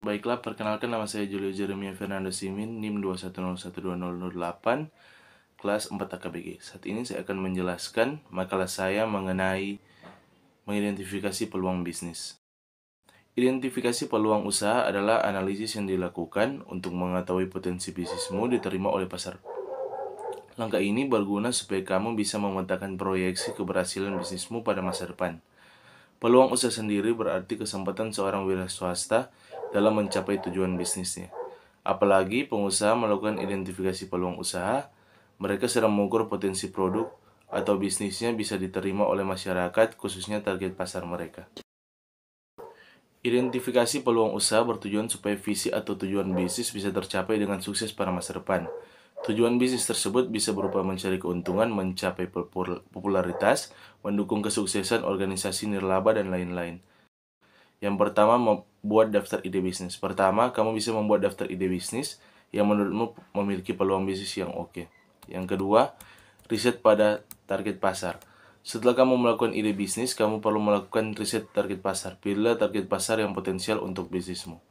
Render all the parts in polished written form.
Baiklah, perkenalkan nama saya Julio Jeremia Fernando Simin, NIM 210120008, kelas 4 AKBG. Saat ini saya akan menjelaskan makalah saya mengenai mengidentifikasi peluang bisnis. Identifikasi peluang usaha adalah analisis yang dilakukan untuk mengetahui potensi bisnismu diterima oleh pasar. Langkah ini berguna supaya kamu bisa memetakan proyeksi keberhasilan bisnismu pada masa depan. Peluang usaha sendiri berarti kesempatan seorang wira swasta dalam mencapai tujuan bisnisnya. Apalagi pengusaha melakukan identifikasi peluang usaha, mereka sedang mengukur potensi produk atau bisnisnya bisa diterima oleh masyarakat, khususnya target pasar mereka. Identifikasi peluang usaha bertujuan supaya visi atau tujuan bisnis bisa tercapai dengan sukses pada masa depan. Tujuan bisnis tersebut bisa berupa mencari keuntungan, mencapai popularitas, mendukung kesuksesan organisasi nirlaba, dan lain-lain. Yang pertama, membuat daftar ide bisnis. Pertama, kamu bisa membuat daftar ide bisnis yang menurutmu memiliki peluang bisnis yang oke. Yang kedua, riset pada target pasar. Setelah kamu melakukan ide bisnis, kamu perlu melakukan riset target pasar. Pilihlah target pasar yang potensial untuk bisnismu.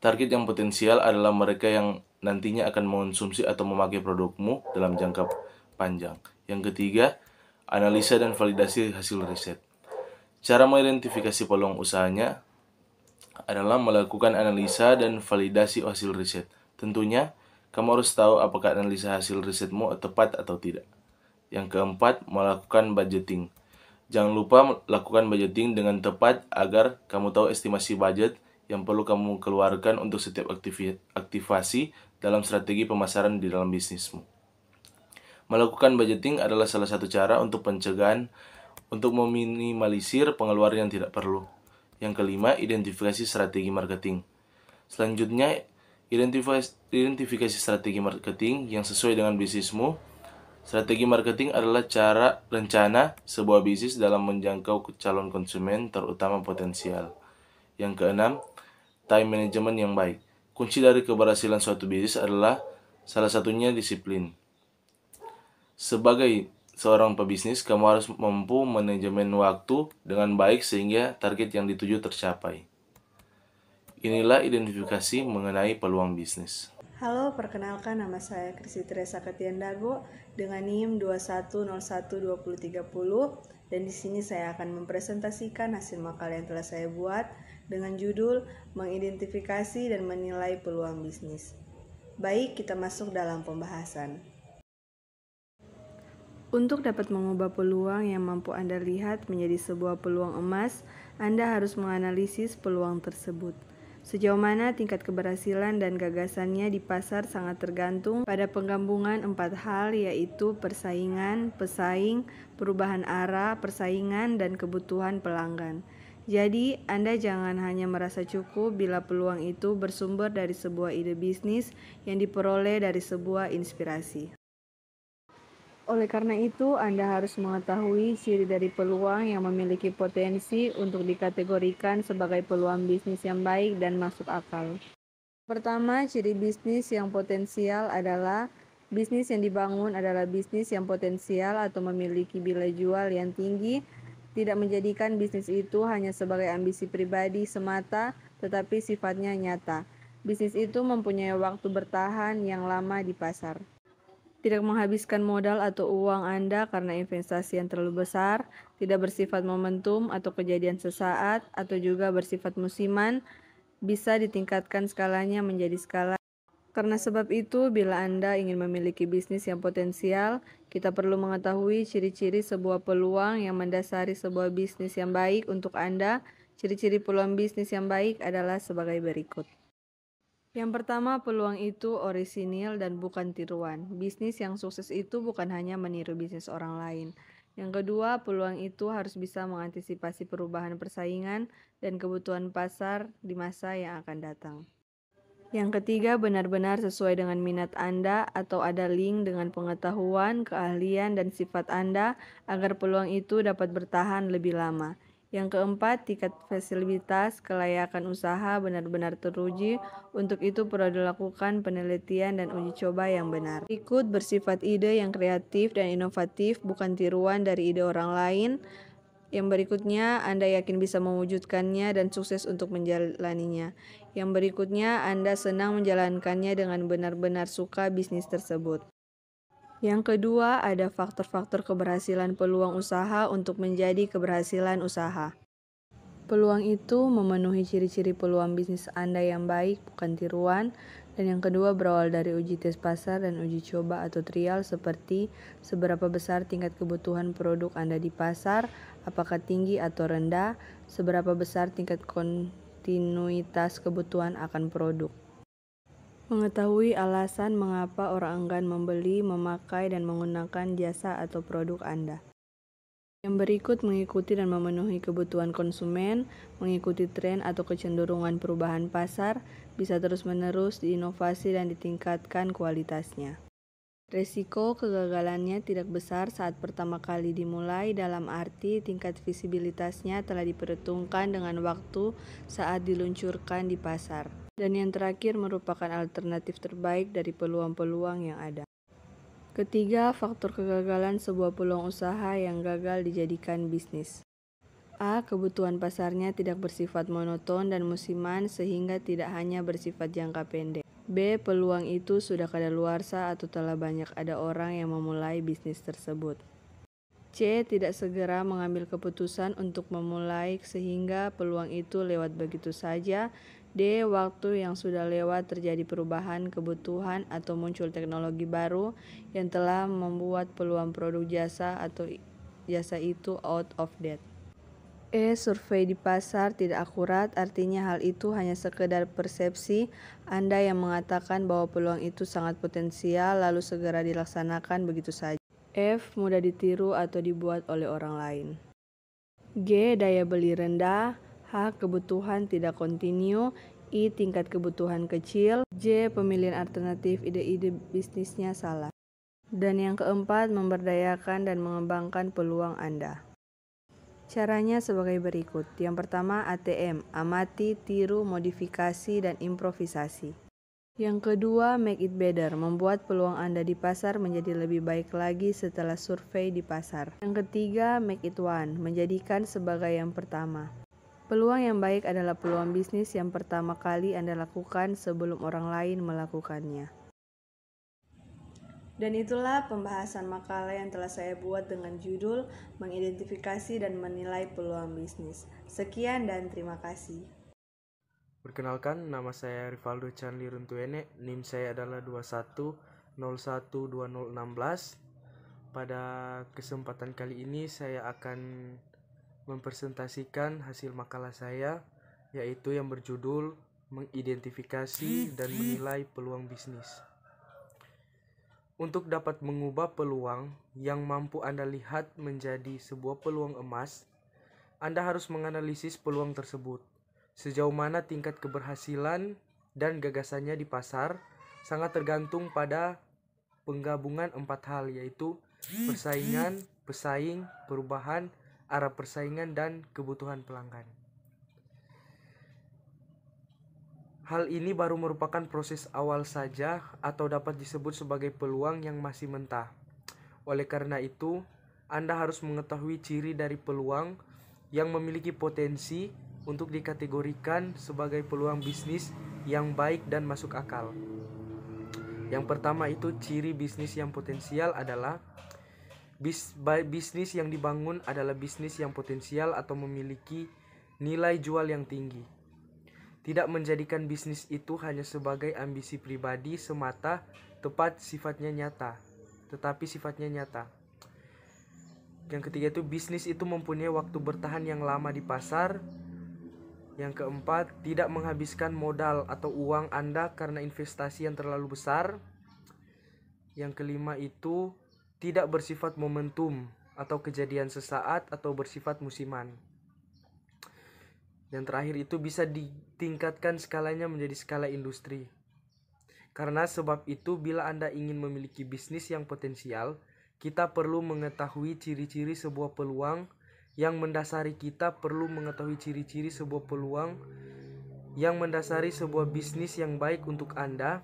Target yang potensial adalah mereka yang nantinya akan mengonsumsi atau memakai produkmu dalam jangka panjang. Yang ketiga, analisa dan validasi hasil riset. Cara mengidentifikasi peluang usahanya adalah melakukan analisa dan validasi hasil riset. Tentunya, kamu harus tahu apakah analisa hasil risetmu tepat atau tidak. Yang keempat, melakukan budgeting. Jangan lupa lakukan budgeting dengan tepat agar kamu tahu estimasi budget yang perlu kamu keluarkan untuk setiap aktivasi dalam strategi pemasaran di dalam bisnismu. Melakukan budgeting adalah salah satu cara untuk pencegahan untuk meminimalisir pengeluaran yang tidak perlu. Yang kelima, identifikasi strategi marketing. Selanjutnya, identifikasi strategi marketing yang sesuai dengan bisnismu. Strategi marketing adalah cara rencana sebuah bisnis dalam menjangkau calon konsumen, terutama potensial. Yang keenam, time management yang baik. Kunci dari keberhasilan suatu bisnis adalah salah satunya disiplin. Sebagai seorang pebisnis, kamu harus mampu manajemen waktu dengan baik sehingga target yang dituju tercapai. Inilah identifikasi mengenai peluang bisnis. Halo, perkenalkan nama saya Krisi Teresa Ketiandago dengan NIM 210122030 dan di sini saya akan mempresentasikan hasil makalah yang telah saya buat dengan judul Mengidentifikasi dan Menilai Peluang Bisnis. Baik, kita masuk dalam pembahasan. Untuk dapat mengubah peluang yang mampu Anda lihat menjadi sebuah peluang emas, Anda harus menganalisis peluang tersebut. Sejauh mana tingkat keberhasilan dan gagasannya di pasar sangat tergantung pada penggabungan 4 hal, yaitu persaingan, pesaing, perubahan arah, persaingan, dan kebutuhan pelanggan. Jadi, Anda jangan hanya merasa cukup bila peluang itu bersumber dari sebuah ide bisnis yang diperoleh dari sebuah inspirasi. Oleh karena itu, Anda harus mengetahui ciri dari peluang yang memiliki potensi untuk dikategorikan sebagai peluang bisnis yang baik dan masuk akal. Pertama, ciri bisnis yang potensial adalah bisnis yang dibangun adalah bisnis yang potensial atau memiliki nilai jual yang tinggi, tidak menjadikan bisnis itu hanya sebagai ambisi pribadi semata, tetapi sifatnya nyata. Bisnis itu mempunyai waktu bertahan yang lama di pasar. Tidak menghabiskan modal atau uang Anda karena investasi yang terlalu besar, tidak bersifat momentum atau kejadian sesaat, atau juga bersifat musiman, bisa ditingkatkan skalanya menjadi skala. Karena sebab itu, bila Anda ingin memiliki bisnis yang potensial, kita perlu mengetahui ciri-ciri sebuah peluang yang mendasari sebuah bisnis yang baik untuk Anda. Ciri-ciri peluang bisnis yang baik adalah sebagai berikut. Yang pertama, peluang itu orisinil dan bukan tiruan. Bisnis yang sukses itu bukan hanya meniru bisnis orang lain. Yang kedua, peluang itu harus bisa mengantisipasi perubahan persaingan dan kebutuhan pasar di masa yang akan datang. Yang ketiga, benar-benar sesuai dengan minat Anda atau ada link dengan pengetahuan, keahlian, dan sifat Anda agar peluang itu dapat bertahan lebih lama. Yang keempat, tingkat fasilitas kelayakan usaha benar-benar teruji. Untuk itu perlu dilakukan penelitian dan uji coba yang benar. Berikut bersifat ide yang kreatif dan inovatif, bukan tiruan dari ide orang lain. Yang berikutnya, Anda yakin bisa mewujudkannya dan sukses untuk menjalaninya. Yang berikutnya, Anda senang menjalankannya dengan benar-benar suka bisnis tersebut. Yang kedua, ada faktor-faktor keberhasilan peluang usaha untuk menjadi keberhasilan usaha. Peluang itu memenuhi ciri-ciri peluang bisnis Anda yang baik, bukan tiruan. Dan yang kedua berawal dari uji tes pasar dan uji coba atau trial seperti seberapa besar tingkat kebutuhan produk Anda di pasar, apakah tinggi atau rendah, seberapa besar tingkat kontinuitas kebutuhan akan produk. Mengetahui alasan mengapa orang enggan membeli, memakai, dan menggunakan jasa atau produk Anda. Yang berikut mengikuti dan memenuhi kebutuhan konsumen, mengikuti tren atau kecenderungan perubahan pasar, bisa terus-menerus diinovasi dan ditingkatkan kualitasnya. Resiko kegagalannya tidak besar saat pertama kali dimulai, dalam arti tingkat visibilitasnya telah diperhitungkan dengan waktu saat diluncurkan di pasar. Dan yang terakhir merupakan alternatif terbaik dari peluang-peluang yang ada. Ketiga, faktor kegagalan sebuah peluang usaha yang gagal dijadikan bisnis. A. Kebutuhan pasarnya tidak bersifat monoton dan musiman sehingga tidak hanya bersifat jangka pendek. B. Peluang itu sudah kadaluarsa atau telah banyak ada orang yang memulai bisnis tersebut. C. Tidak segera mengambil keputusan untuk memulai sehingga peluang itu lewat begitu saja. D. Waktu yang sudah lewat terjadi perubahan kebutuhan atau muncul teknologi baru yang telah membuat peluang produk jasa atau jasa itu out of date. E. Survei di pasar tidak akurat, artinya hal itu hanya sekedar persepsi Anda yang mengatakan bahwa peluang itu sangat potensial lalu segera dilaksanakan begitu saja. F. Mudah ditiru atau dibuat oleh orang lain. G. Daya beli rendah. H. Kebutuhan tidak kontinu. I. Tingkat kebutuhan kecil. J. Pemilihan alternatif ide-ide bisnisnya salah. Dan yang keempat, memberdayakan dan mengembangkan peluang Anda. Caranya sebagai berikut. Yang pertama, ATM, amati, tiru, modifikasi, dan improvisasi. Yang kedua, make it better, membuat peluang Anda di pasar menjadi lebih baik lagi setelah survei di pasar. Yang ketiga, make it one, menjadikan sebagai yang pertama. Peluang yang baik adalah peluang bisnis yang pertama kali Anda lakukan sebelum orang lain melakukannya. Dan itulah pembahasan makalah yang telah saya buat dengan judul Mengidentifikasi dan Menilai Peluang Bisnis. Sekian dan terima kasih. Perkenalkan, nama saya Rivaldo Chanli Runtuene, NIM saya adalah 21012016. Pada kesempatan kali ini saya akan mempresentasikan hasil makalah saya, yaitu yang berjudul Mengidentifikasi dan Menilai Peluang Bisnis. Untuk dapat mengubah peluang yang mampu Anda lihat menjadi sebuah peluang emas, Anda harus menganalisis peluang tersebut. Sejauh mana tingkat keberhasilan dan gagasannya di pasar sangat tergantung pada penggabungan 4 hal, yaitu persaingan, pesaing, perubahan, arah persaingan, dan kebutuhan pelanggan. Hal ini baru merupakan proses awal saja atau dapat disebut sebagai peluang yang masih mentah. Oleh karena itu, Anda harus mengetahui ciri dari peluang yang memiliki potensi untuk dikategorikan sebagai peluang bisnis yang baik dan masuk akal. Yang pertama itu ciri bisnis yang potensial adalah bisnis yang dibangun adalah bisnis yang potensial atau memiliki nilai jual yang tinggi. Tidak menjadikan bisnis itu hanya sebagai ambisi pribadi semata, tetapi sifatnya nyata. Yang ketiga itu bisnis itu mempunyai waktu bertahan yang lama di pasar. Yang keempat, tidak menghabiskan modal atau uang Anda karena investasi yang terlalu besar. Yang kelima itu tidak bersifat momentum atau kejadian sesaat atau bersifat musiman. Yang terakhir itu bisa ditingkatkan skalanya menjadi skala industri. Karena sebab itu bila Anda ingin memiliki bisnis yang potensial, kita perlu mengetahui ciri-ciri sebuah peluang yang mendasari sebuah bisnis yang baik untuk Anda.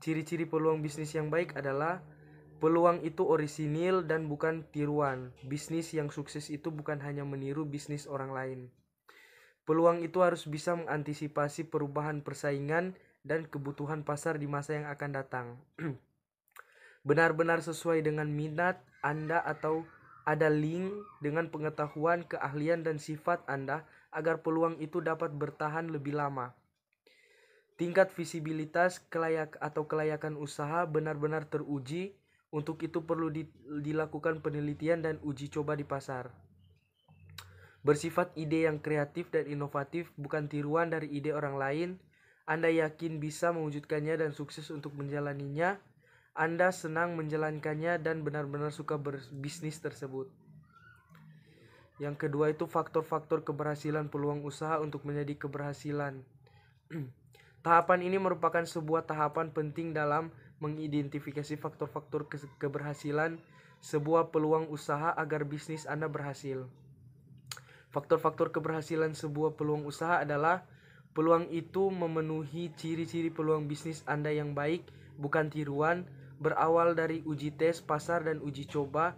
Ciri-ciri peluang bisnis yang baik adalah Peluang itu orisinil dan bukan tiruan. Bisnis yang sukses itu bukan hanya meniru bisnis orang lain. Peluang itu harus bisa mengantisipasi perubahan persaingan dan kebutuhan pasar di masa yang akan datang. Benar-benar sesuai dengan minat Anda atau ada link dengan pengetahuan, keahlian, dan sifat Anda agar peluang itu dapat bertahan lebih lama. Tingkat visibilitas kelayakan usaha benar-benar teruji. Untuk itu perlu dilakukan penelitian dan uji coba di pasar. Bersifat ide yang kreatif dan inovatif, bukan tiruan dari ide orang lain. Anda yakin bisa mewujudkannya dan sukses untuk menjalaninya. Anda senang menjalankannya dan benar-benar suka berbisnis tersebut. Yang kedua itu faktor-faktor keberhasilan peluang usaha untuk menjadi keberhasilan. Tahapan ini merupakan sebuah tahapan penting dalam mengidentifikasi faktor-faktor keberhasilan sebuah peluang usaha agar bisnis Anda berhasil. Faktor-faktor keberhasilan sebuah peluang usaha adalah peluang itu memenuhi ciri-ciri peluang bisnis Anda yang baik, bukan tiruan, berawal dari uji tes pasar dan uji coba,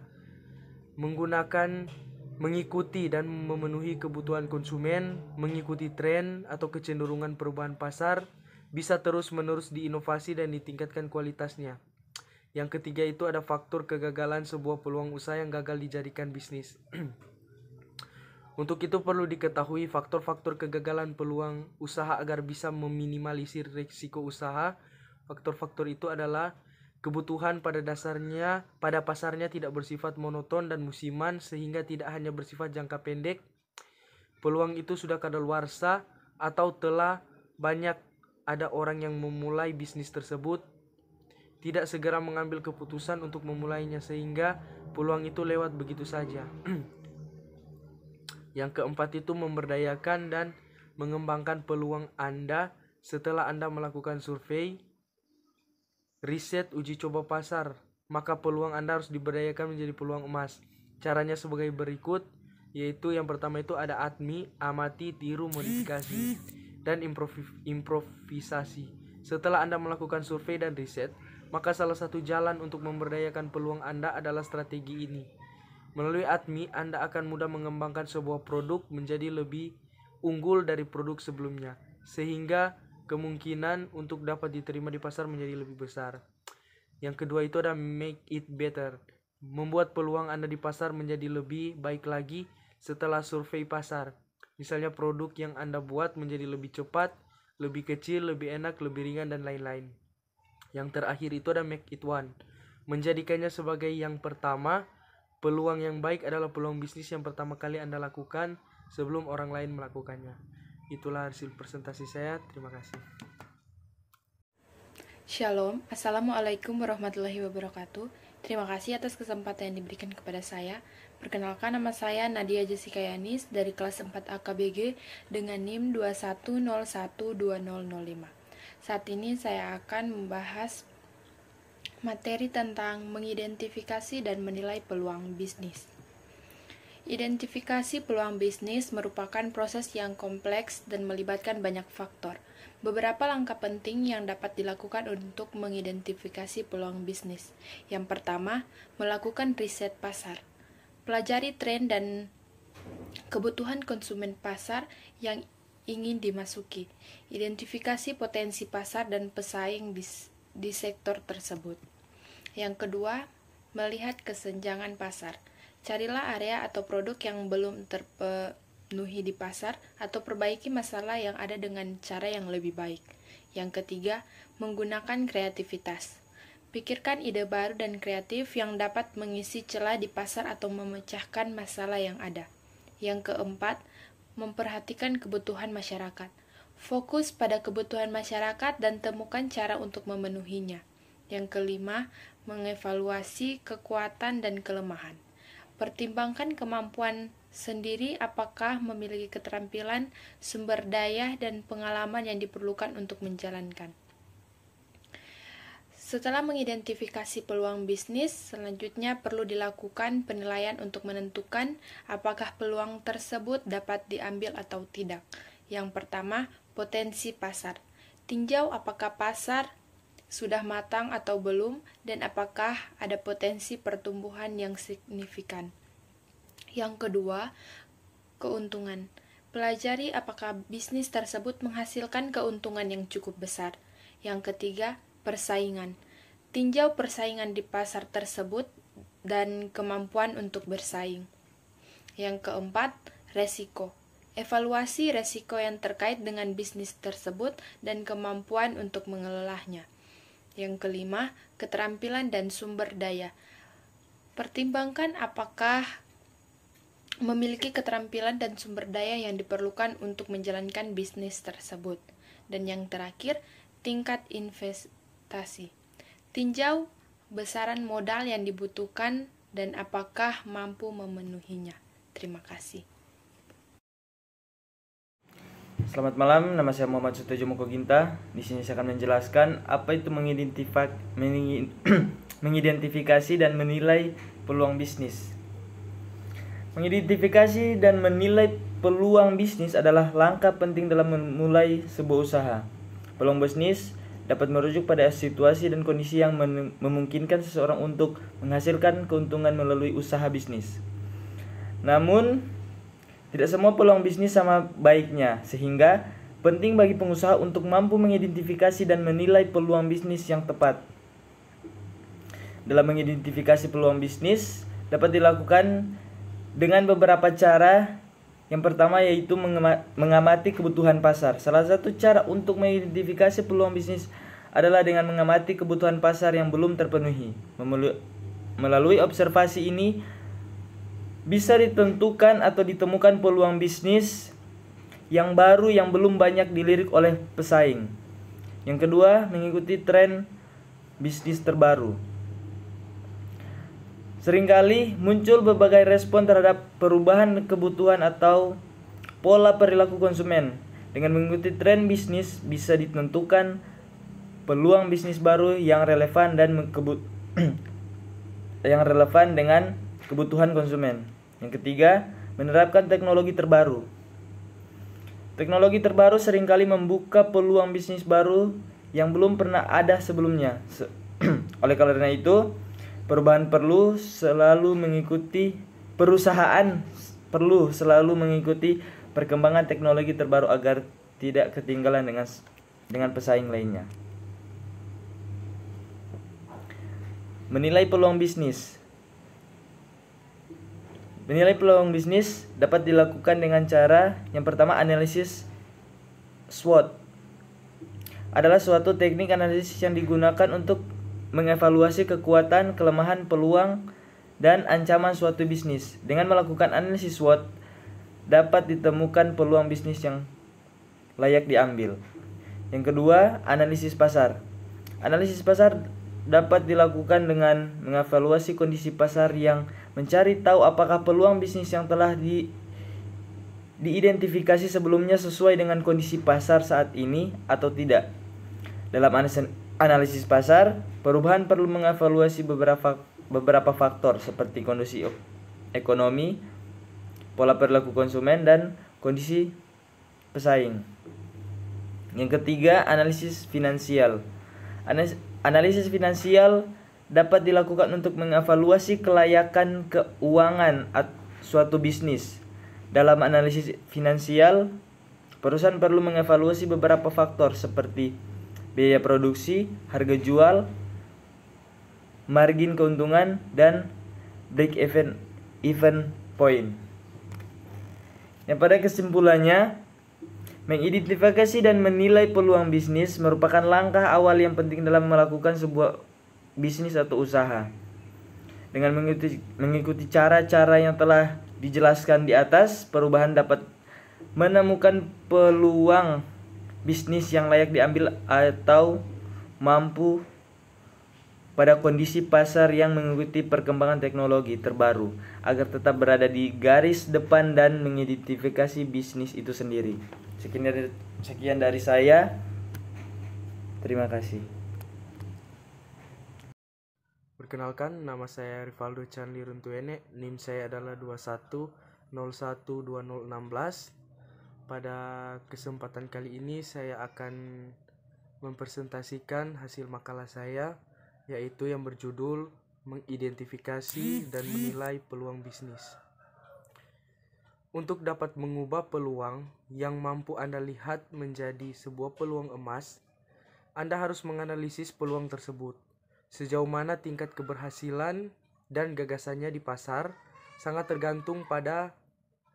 mengikuti dan memenuhi kebutuhan konsumen, mengikuti tren atau kecenderungan perubahan pasar, bisa terus-menerus diinovasi dan ditingkatkan kualitasnya. Yang ketiga itu ada faktor kegagalan sebuah peluang usaha yang gagal dijadikan bisnis. Untuk itu perlu diketahui faktor-faktor kegagalan peluang usaha agar bisa meminimalisir risiko usaha. Faktor-faktor itu adalah kebutuhan pada pasarnya tidak bersifat monoton dan musiman sehingga tidak hanya bersifat jangka pendek. Peluang itu sudah kadaluarsa atau telah banyak ada orang yang memulai bisnis tersebut, tidak segera mengambil keputusan untuk memulainya sehingga peluang itu lewat begitu saja. Yang keempat itu memberdayakan dan mengembangkan peluang Anda setelah Anda melakukan survei, riset, uji coba pasar, maka peluang Anda harus diberdayakan menjadi peluang emas. Caranya sebagai berikut, yaitu yang pertama itu ada ATMI, amati, tiru, modifikasi, dan improvisasi. Setelah Anda melakukan survei dan riset, maka salah satu jalan untuk memberdayakan peluang Anda adalah strategi ini. Melalui ATMI, Anda akan mudah mengembangkan sebuah produk menjadi lebih unggul dari produk sebelumnya, sehingga kemungkinan untuk dapat diterima di pasar menjadi lebih besar. Yang kedua itu ada make it better, membuat peluang Anda di pasar menjadi lebih baik lagi setelah survei pasar. Misalnya produk yang Anda buat menjadi lebih cepat, lebih kecil, lebih enak, lebih ringan, dan lain-lain. Yang terakhir itu ada make it one, menjadikannya sebagai yang pertama. Peluang yang baik adalah peluang bisnis yang pertama kali Anda lakukan sebelum orang lain melakukannya. Itulah hasil presentasi saya. Terima kasih. Shalom, Assalamualaikum warahmatullahi wabarakatuh. Terima kasih atas kesempatan yang diberikan kepada saya. Perkenalkan, nama saya Nadia Jessica Yanis dari kelas 4 AKBG dengan NIM 21012005. Saat ini saya akan membahas materi tentang mengidentifikasi dan menilai peluang bisnis. Identifikasi peluang bisnis merupakan proses yang kompleks dan melibatkan banyak faktor. Beberapa langkah penting yang dapat dilakukan untuk mengidentifikasi peluang bisnis. Yang pertama, melakukan riset pasar. Pelajari tren dan kebutuhan konsumen pasar yang ingin dimasuki. Identifikasi potensi pasar dan pesaing di sektor tersebut. Yang kedua, melihat kesenjangan pasar. Carilah area atau produk yang belum terpenuhi di pasar atau perbaiki masalah yang ada dengan cara yang lebih baik. Yang ketiga, menggunakan kreativitas. Pikirkan ide baru dan kreatif yang dapat mengisi celah di pasar atau memecahkan masalah yang ada. Yang keempat, memperhatikan kebutuhan masyarakat. Fokus pada kebutuhan masyarakat dan temukan cara untuk memenuhinya. Yang kelima, mengevaluasi kekuatan dan kelemahan. Pertimbangkan kemampuan sendiri, apakah memiliki keterampilan, sumber daya, dan pengalaman yang diperlukan untuk menjalankan. Setelah mengidentifikasi peluang bisnis, selanjutnya perlu dilakukan penilaian untuk menentukan apakah peluang tersebut dapat diambil atau tidak. Yang pertama, potensi pasar. Tinjau apakah pasar sudah matang atau belum, dan apakah ada potensi pertumbuhan yang signifikan. Yang kedua, keuntungan. Pelajari apakah bisnis tersebut menghasilkan keuntungan yang cukup besar. Yang ketiga, persaingan. Tinjau persaingan di pasar tersebut dan kemampuan untuk bersaing. Yang keempat, resiko. Evaluasi resiko yang terkait dengan bisnis tersebut dan kemampuan untuk mengelolanya. Yang kelima, keterampilan dan sumber daya. Pertimbangkan apakah memiliki keterampilan dan sumber daya yang diperlukan untuk menjalankan bisnis tersebut. Dan yang terakhir, tingkat investasi. Tinjau besaran modal yang dibutuhkan dan apakah mampu memenuhinya. Terima kasih. Selamat malam, nama saya Muhammad Sutojo Mokoginta. Di sini saya akan menjelaskan apa itu mengidentifikasi dan menilai peluang bisnis. Mengidentifikasi dan menilai peluang bisnis adalah langkah penting dalam memulai sebuah usaha. Peluang bisnis dapat merujuk pada situasi dan kondisi yang memungkinkan seseorang untuk menghasilkan keuntungan melalui usaha bisnis. Namun, tidak semua peluang bisnis sama baiknya, sehingga penting bagi pengusaha untuk mampu mengidentifikasi dan menilai peluang bisnis yang tepat. Dalam mengidentifikasi peluang bisnis dapat dilakukan dengan beberapa cara. Yang pertama yaitu mengamati kebutuhan pasar. Salah satu cara untuk mengidentifikasi peluang bisnis adalah dengan mengamati kebutuhan pasar yang belum terpenuhi. Melalui observasi ini bisa ditentukan atau ditemukan peluang bisnis yang baru yang belum banyak dilirik oleh pesaing. Yang kedua, mengikuti tren bisnis terbaru. Seringkali muncul berbagai respon terhadap perubahan kebutuhan atau pola perilaku konsumen. Dengan mengikuti tren bisnis bisa ditentukan peluang bisnis baru yang relevan dan dengan kebutuhan konsumen. Yang ketiga, menerapkan teknologi terbaru. Teknologi terbaru seringkali membuka peluang bisnis baru yang belum pernah ada sebelumnya. Oleh karena itu, perusahaan perlu selalu mengikuti perkembangan teknologi terbaru agar tidak ketinggalan dengan pesaing lainnya. Menilai peluang bisnis. Menilai peluang bisnis dapat dilakukan dengan cara yang pertama, analisis SWOT. Adalah suatu teknik analisis yang digunakan untuk mengevaluasi kekuatan, kelemahan, peluang, dan ancaman suatu bisnis. Dengan melakukan analisis SWOT, dapat ditemukan peluang bisnis yang layak diambil. Yang kedua, analisis pasar. Analisis pasar dapat dilakukan dengan mengevaluasi kondisi pasar yang mencari tahu apakah peluang bisnis yang telah diidentifikasi sebelumnya sesuai dengan kondisi pasar saat ini atau tidak. Dalam analisis pasar, perubahan perlu mengevaluasi beberapa faktor seperti kondisi ekonomi, pola perilaku konsumen, dan kondisi pesaing. Yang ketiga, analisis finansial. Analisis finansial dapat dilakukan untuk mengevaluasi kelayakan keuangan suatu bisnis. Dalam analisis finansial, perusahaan perlu mengevaluasi beberapa faktor seperti biaya produksi, harga jual, margin keuntungan, dan break-even point. Yang pada kesimpulannya, mengidentifikasi dan menilai peluang bisnis merupakan langkah awal yang penting dalam melakukan sebuah bisnis atau usaha. Dengan mengikuti cara-cara yang telah dijelaskan di atas, perusahaan dapat menemukan peluang bisnis yang layak diambil atau mampu pada kondisi pasar yang mengikuti perkembangan teknologi terbaru agar tetap berada di garis depan dan mengidentifikasi bisnis itu sendiri. Sekian dari saya. Terima kasih. Perkenalkan, nama saya Rivaldo Chanli Runtuene, NIM saya adalah 21012016. Pada kesempatan kali ini saya akan mempresentasikan hasil makalah saya, yaitu yang berjudul mengidentifikasi dan menilai peluang bisnis. Untuk dapat mengubah peluang yang mampu Anda lihat menjadi sebuah peluang emas, Anda harus menganalisis peluang tersebut. Sejauh mana tingkat keberhasilan dan gagasannya di pasar sangat tergantung pada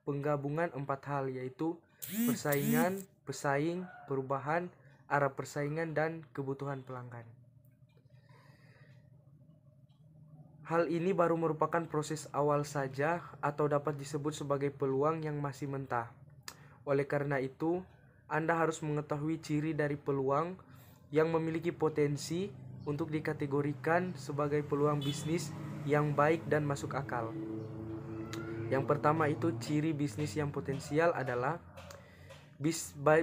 penggabungan 4 hal, yaitu persaingan, pesaing, perubahan, arah persaingan, dan kebutuhan pelanggan. Hal ini baru merupakan proses awal saja atau dapat disebut sebagai peluang yang masih mentah. Oleh karena itu, Anda harus mengetahui ciri dari peluang yang memiliki potensi untuk dikategorikan sebagai peluang bisnis yang baik dan masuk akal. Yang pertama itu ciri bisnis yang potensial adalah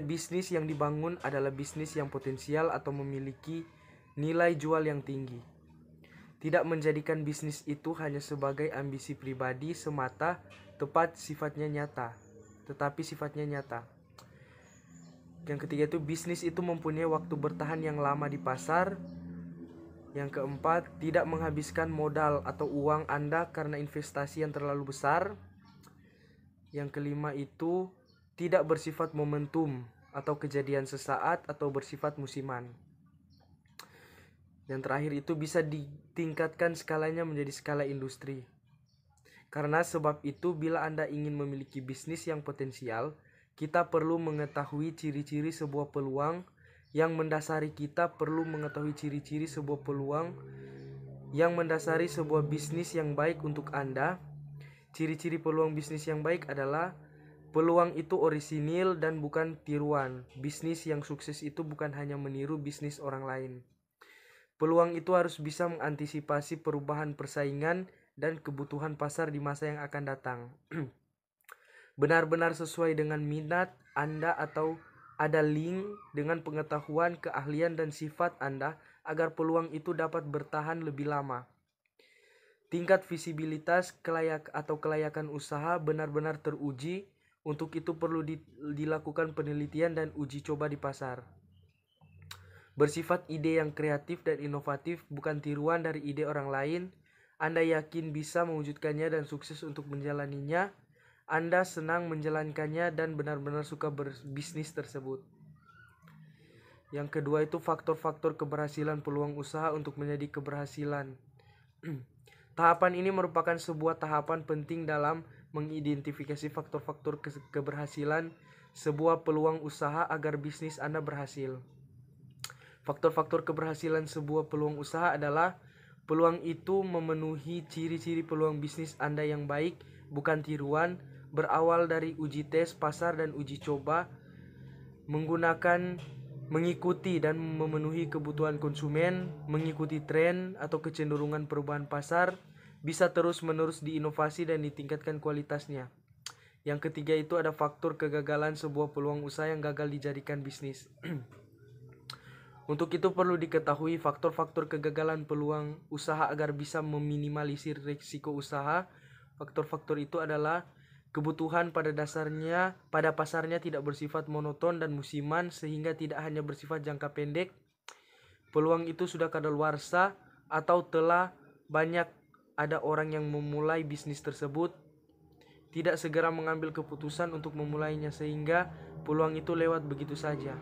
bisnis yang dibangun adalah bisnis yang potensial atau memiliki nilai jual yang tinggi. Tidak menjadikan bisnis itu hanya sebagai ambisi pribadi semata, tetapi sifatnya nyata. Yang ketiga itu bisnis itu mempunyai waktu bertahan yang lama di pasar. Yang keempat, tidak menghabiskan modal atau uang Anda karena investasi yang terlalu besar. Yang kelima itu tidak bersifat momentum atau kejadian sesaat atau bersifat musiman. Yang terakhir itu bisa ditingkatkan skalanya menjadi skala industri. Karena sebab itu bila Anda ingin memiliki bisnis yang potensial, kita perlu mengetahui ciri-ciri sebuah peluang yang mendasari sebuah bisnis yang baik untuk Anda. Ciri-ciri peluang bisnis yang baik adalah peluang itu orisinil dan bukan tiruan. Bisnis yang sukses itu bukan hanya meniru bisnis orang lain. Peluang itu harus bisa mengantisipasi perubahan persaingan dan kebutuhan pasar di masa yang akan datang. Benar-benar sesuai dengan minat Anda atau ada link dengan pengetahuan, keahlian, dan sifat Anda agar peluang itu dapat bertahan lebih lama. Tingkat visibilitas kelayakan usaha benar-benar teruji. Untuk itu perlu dilakukan penelitian dan uji coba di pasar. Bersifat ide yang kreatif dan inovatif, bukan tiruan dari ide orang lain. Anda yakin bisa mewujudkannya dan sukses untuk menjalaninya. Anda senang menjalankannya dan benar-benar suka berbisnis tersebut. Yang kedua itu faktor-faktor keberhasilan peluang usaha untuk menjadi keberhasilan. Tahapan ini merupakan sebuah tahapan penting dalam mengidentifikasi faktor-faktor keberhasilan sebuah peluang usaha agar bisnis Anda berhasil. Faktor-faktor keberhasilan sebuah peluang usaha adalah peluang itu memenuhi ciri-ciri peluang bisnis Anda yang baik, bukan tiruan, berawal dari uji tes pasar dan uji coba, mengikuti dan memenuhi kebutuhan konsumen, mengikuti tren atau kecenderungan perubahan pasar, bisa terus-menerus diinovasi dan ditingkatkan kualitasnya. Yang ketiga itu ada faktor kegagalan sebuah peluang usaha yang gagal dijadikan bisnis. Untuk itu perlu diketahui faktor-faktor kegagalan peluang usaha agar bisa meminimalisir risiko usaha. Faktor-faktor itu adalah kebutuhan pada pasarnya tidak bersifat monoton dan musiman sehingga tidak hanya bersifat jangka pendek. Peluang itu sudah kadaluarsa atau telah banyak ada orang yang memulai bisnis tersebut, tidak segera mengambil keputusan untuk memulainya sehingga peluang itu lewat begitu saja.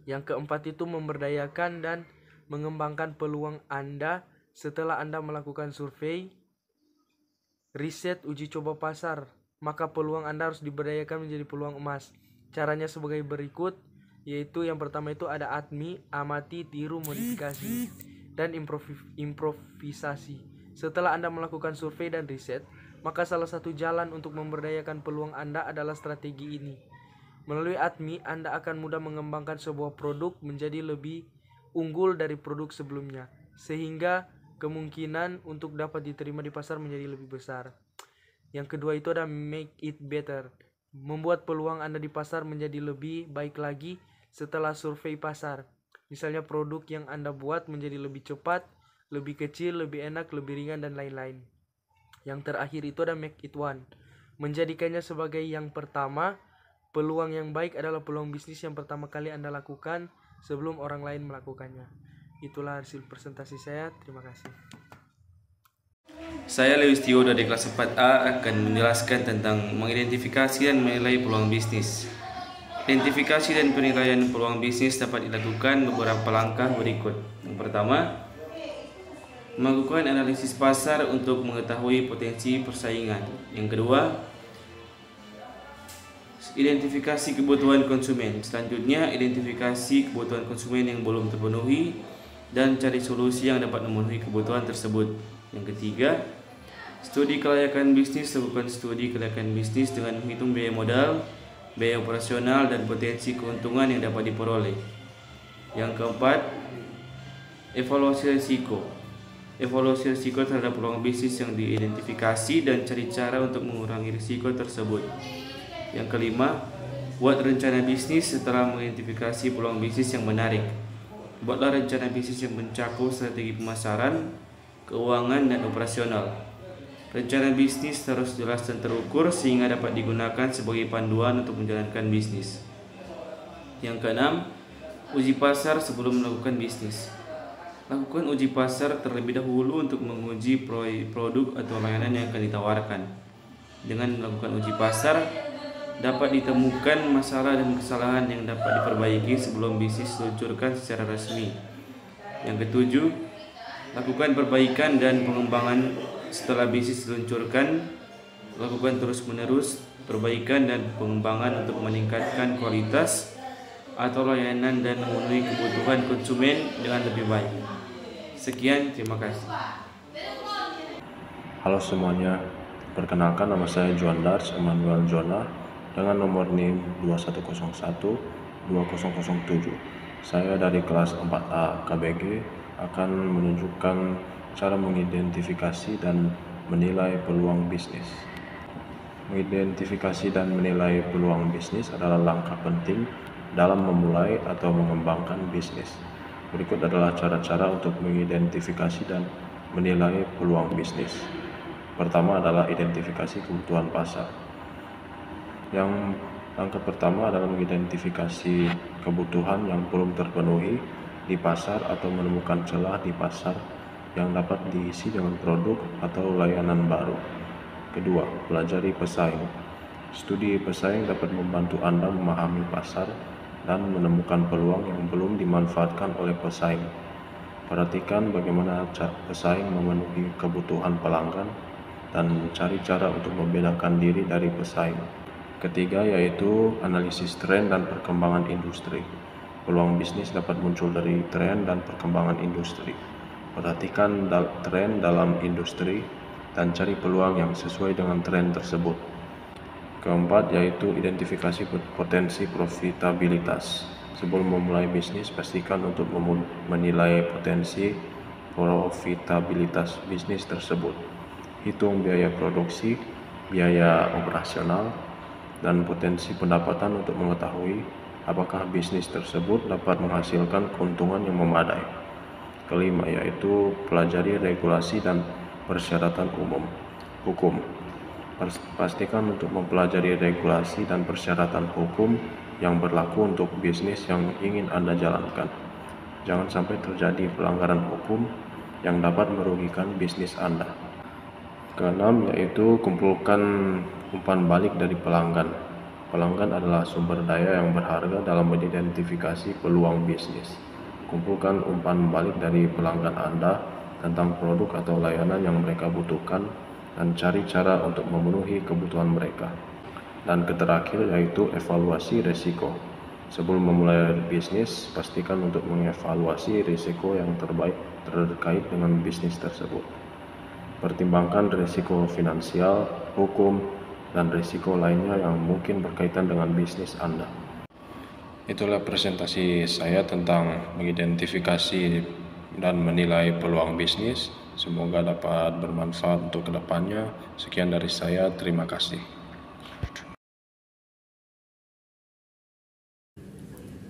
Yang keempat itu memberdayakan dan mengembangkan peluang Anda setelah Anda melakukan survei, riset, uji coba pasar. Maka peluang Anda harus diberdayakan menjadi peluang emas. Caranya sebagai berikut, yaitu yang pertama itu ada ATMI, amati, tiru, modifikasi, dan improvisasi. Setelah Anda melakukan survei dan riset, maka salah satu jalan untuk memberdayakan peluang Anda adalah strategi ini. Melalui ATMI, Anda akan mudah mengembangkan sebuah produk menjadi lebih unggul dari produk sebelumnya, sehingga kemungkinan untuk dapat diterima di pasar menjadi lebih besar. Yang kedua itu ada make it better, membuat peluang Anda di pasar menjadi lebih baik lagi setelah survei pasar. Misalnya produk yang Anda buat menjadi lebih cepat, lebih kecil, lebih enak, lebih ringan, dan lain-lain. Yang terakhir itu ada make it one, menjadikannya sebagai yang pertama Peluang yang baik adalah peluang bisnis yang pertama kali Anda lakukan sebelum orang lain melakukannya. Itulah hasil presentasi saya. Terima kasih. Saya Lewis Tio dari kelas 4A akan menjelaskan tentang mengidentifikasi dan menilai peluang bisnis. Identifikasi dan penilaian peluang bisnis dapat dilakukan beberapa langkah berikut. Yang pertama, melakukan analisis pasar untuk mengetahui potensi persaingan. Yang kedua, identifikasi kebutuhan konsumen. Selanjutnya, identifikasi kebutuhan konsumen yang belum terpenuhi dan cari solusi yang dapat memenuhi kebutuhan tersebut. Yang ketiga, studi kelayakan bisnis. Lakukan studi kelayakan bisnis dengan menghitung biaya modal, biaya operasional, dan potensi keuntungan yang dapat diperoleh. Yang keempat, evaluasi risiko. Evaluasi risiko terhadap peluang bisnis yang diidentifikasi dan cari cara untuk mengurangi risiko tersebut. Yang kelima, buat rencana bisnis setelah mengidentifikasi peluang bisnis yang menarik. Buatlah rencana bisnis yang mencakup strategi pemasaran, keuangan, dan operasional. Rencana bisnis harus jelas dan terukur sehingga dapat digunakan sebagai panduan untuk menjalankan bisnis. Yang keenam, uji pasar sebelum melakukan bisnis. Lakukan uji pasar terlebih dahulu untuk menguji produk atau layanan yang akan ditawarkan. Dengan melakukan uji pasar, dapat ditemukan masalah dan kesalahan yang dapat diperbaiki sebelum bisnis diluncurkan secara resmi. Yang ketujuh, lakukan perbaikan dan pengembangan setelah bisnis diluncurkan. Lakukan terus-menerus perbaikan dan pengembangan untuk meningkatkan kualitas atau layanan dan memenuhi kebutuhan konsumen dengan lebih baik. Sekian, terima kasih. Halo semuanya, perkenalkan nama saya Juan Dars Emmanuel Jona dengan nomor NIM 2101-2007. Saya dari kelas 4A KBG akan menunjukkan cara mengidentifikasi dan menilai peluang bisnis. Mengidentifikasi dan menilai peluang bisnis adalah langkah penting dalam memulai atau mengembangkan bisnis. Berikut adalah cara-cara untuk mengidentifikasi dan menilai peluang bisnis. Pertama adalah identifikasi kebutuhan pasar. Yang langkah pertama adalah mengidentifikasi kebutuhan yang belum terpenuhi di pasar atau menemukan celah di pasar yang dapat diisi dengan produk atau layanan baru. Kedua, pelajari pesaing. Studi pesaing dapat membantu Anda memahami pasar dan menemukan peluang yang belum dimanfaatkan oleh pesaing. Perhatikan bagaimana pesaing memenuhi kebutuhan pelanggan dan mencari cara untuk membedakan diri dari pesaing. Ketiga, yaitu analisis tren dan perkembangan industri. Peluang bisnis dapat muncul dari tren dan perkembangan industri. Perhatikan tren dalam industri dan cari peluang yang sesuai dengan tren tersebut. Keempat, yaitu identifikasi potensi profitabilitas. Sebelum memulai bisnis, pastikan untuk menilai potensi profitabilitas bisnis tersebut. Hitung biaya produksi, biaya operasional, dan potensi pendapatan untuk mengetahui apakah bisnis tersebut dapat menghasilkan keuntungan yang memadai. Kelima, yaitu pelajari regulasi dan persyaratan hukum. Pastikan untuk mempelajari regulasi dan persyaratan hukum yang berlaku untuk bisnis yang ingin Anda jalankan. Jangan sampai terjadi pelanggaran hukum yang dapat merugikan bisnis Anda. Keenam, yaitu kumpulkan umpan balik dari pelanggan. Pelanggan adalah sumber daya yang berharga dalam mengidentifikasi peluang bisnis. Kumpulkan umpan balik dari pelanggan Anda tentang produk atau layanan yang mereka butuhkan dan cari cara untuk memenuhi kebutuhan mereka. Dan terakhir, yaitu evaluasi risiko. Sebelum memulai bisnis, pastikan untuk mengevaluasi risiko yang terbaik terkait dengan bisnis tersebut. Pertimbangkan risiko finansial, hukum, dan risiko lainnya yang mungkin berkaitan dengan bisnis Anda. Itulah presentasi saya tentang mengidentifikasi dan menilai peluang bisnis. Semoga dapat bermanfaat untuk kedepannya. Sekian dari saya, terima kasih.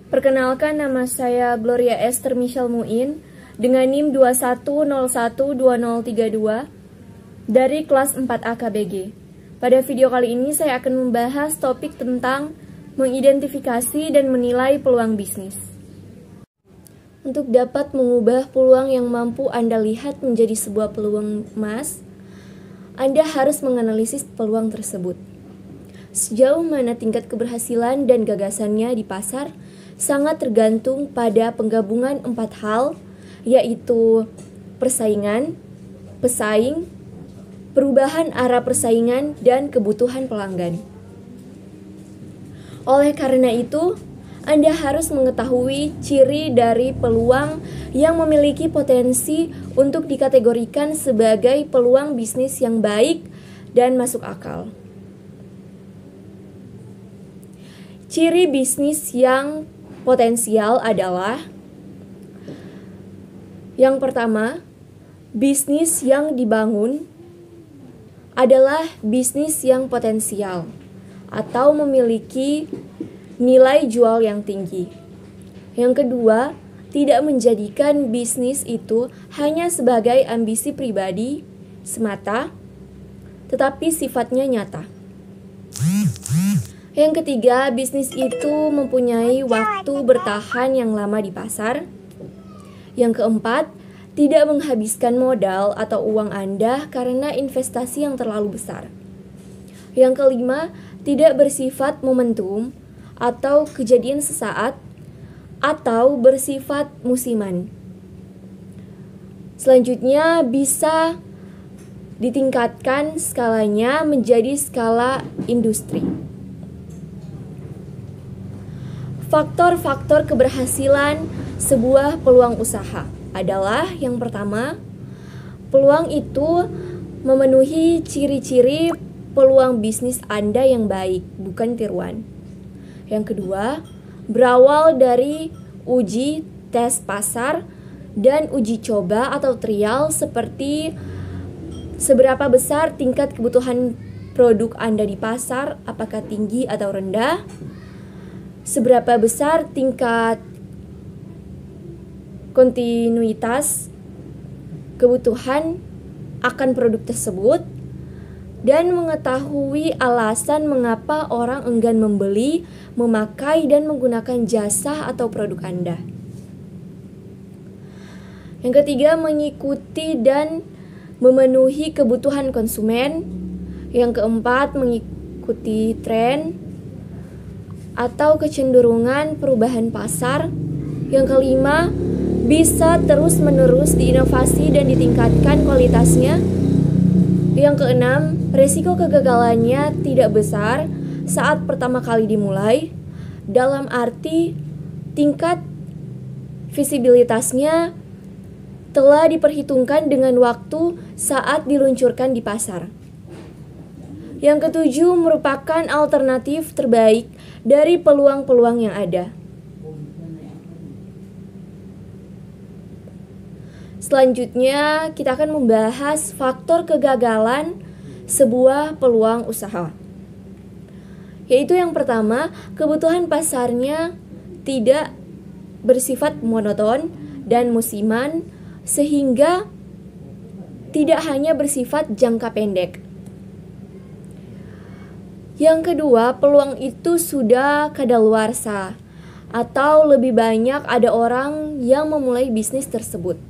Perkenalkan, nama saya Gloria Esther Michelle Muin dengan NIM 21012032 dari kelas 4A KBG. Pada video kali ini saya akan membahas topik tentang mengidentifikasi dan menilai peluang bisnis. Untuk dapat mengubah peluang yang mampu Anda lihat menjadi sebuah peluang emas, Anda harus menganalisis peluang tersebut. Sejauh mana tingkat keberhasilan dan gagasannya di pasar sangat tergantung pada penggabungan 4 hal, yaitu persaingan, pesaing, perubahan arah persaingan, dan kebutuhan pelanggan. Oleh karena itu, Anda harus mengetahui ciri dari peluang yang memiliki potensi untuk dikategorikan sebagai peluang bisnis yang baik dan masuk akal. Ciri bisnis yang potensial adalah: yang pertama, bisnis yang dibangun adalah bisnis yang potensial atau memiliki nilai jual yang tinggi. Yang kedua, tidak menjadikan bisnis itu hanya sebagai ambisi pribadi semata, tetapi sifatnya nyata. Yang ketiga, bisnis itu mempunyai waktu bertahan yang lama di pasar. Yang keempat, tidak menghabiskan modal atau uang Anda karena investasi yang terlalu besar. Yang kelima, tidak bersifat momentum atau kejadian sesaat, atau bersifat musiman. Selanjutnya, bisa ditingkatkan skalanya menjadi skala industri. Faktor-faktor keberhasilan sebuah peluang usaha adalah: yang pertama, peluang itu memenuhi ciri-ciri peluang bisnis Anda yang baik, bukan tiruan. Yang kedua, berawal dari uji tes pasar dan uji coba atau trial, seperti seberapa besar tingkat kebutuhan produk Anda di pasar, apakah tinggi atau rendah, seberapa besar tingkat kontinuitas kebutuhan akan produk tersebut, dan mengetahui alasan mengapa orang enggan membeli, memakai, dan menggunakan jasa atau produk Anda. Yang ketiga, mengikuti dan memenuhi kebutuhan konsumen. Yang keempat, mengikuti tren atau kecenderungan perubahan pasar. Yang kelima, bisa terus-menerus diinovasi dan ditingkatkan kualitasnya. Yang keenam, resiko kegagalannya tidak besar saat pertama kali dimulai, dalam arti tingkat visibilitasnya telah diperhitungkan dengan waktu saat diluncurkan di pasar. Yang ketujuh, merupakan alternatif terbaik dari peluang-peluang yang ada. Selanjutnya, kita akan membahas faktor kegagalan sebuah peluang usaha. Yaitu yang pertama, kebutuhan pasarnya tidak bersifat monoton dan musiman, sehingga tidak hanya bersifat jangka pendek. Yang kedua, peluang itu sudah kadaluarsa, atau lebih banyak ada orang yang memulai bisnis tersebut.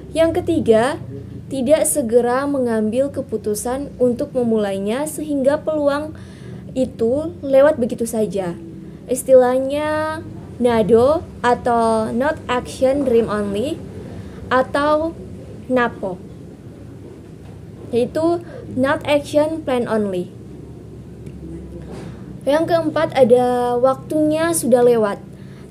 Yang ketiga, tidak segera mengambil keputusan untuk memulainya sehingga peluang itu lewat begitu saja. Istilahnya NADO atau Not Action Dream Only atau NAPO, yaitu Not Action Plan Only. Yang keempat, ada waktunya sudah lewat.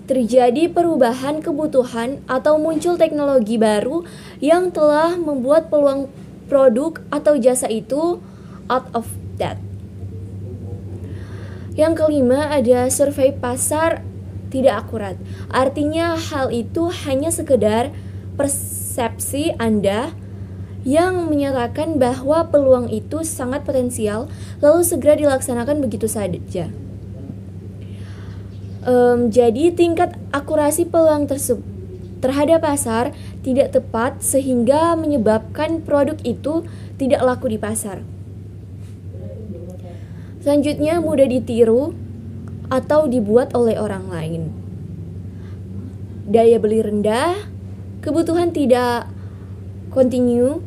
Terjadi perubahan kebutuhan atau muncul teknologi baru yang telah membuat peluang produk atau jasa itu out of date. Yang kelima, ada survei pasar tidak akurat. Artinya hal itu hanya sekedar persepsi Anda yang menyatakan bahwa peluang itu sangat potensial, lalu segera dilaksanakan begitu saja. Jadi tingkat akurasi peluang tersebut terhadap pasar tidak tepat sehingga menyebabkan produk itu tidak laku di pasar. Selanjutnya, mudah ditiru atau dibuat oleh orang lain. Daya beli rendah, kebutuhan tidak kontinu,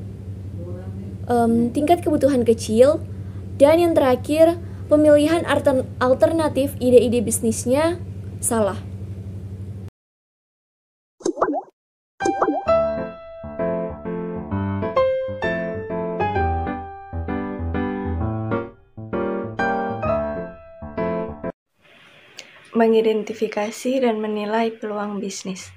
tingkat kebutuhan kecil, dan yang terakhir, pemilihan alternatif ide-ide bisnisnya salah. Mengidentifikasi dan menilai peluang bisnis.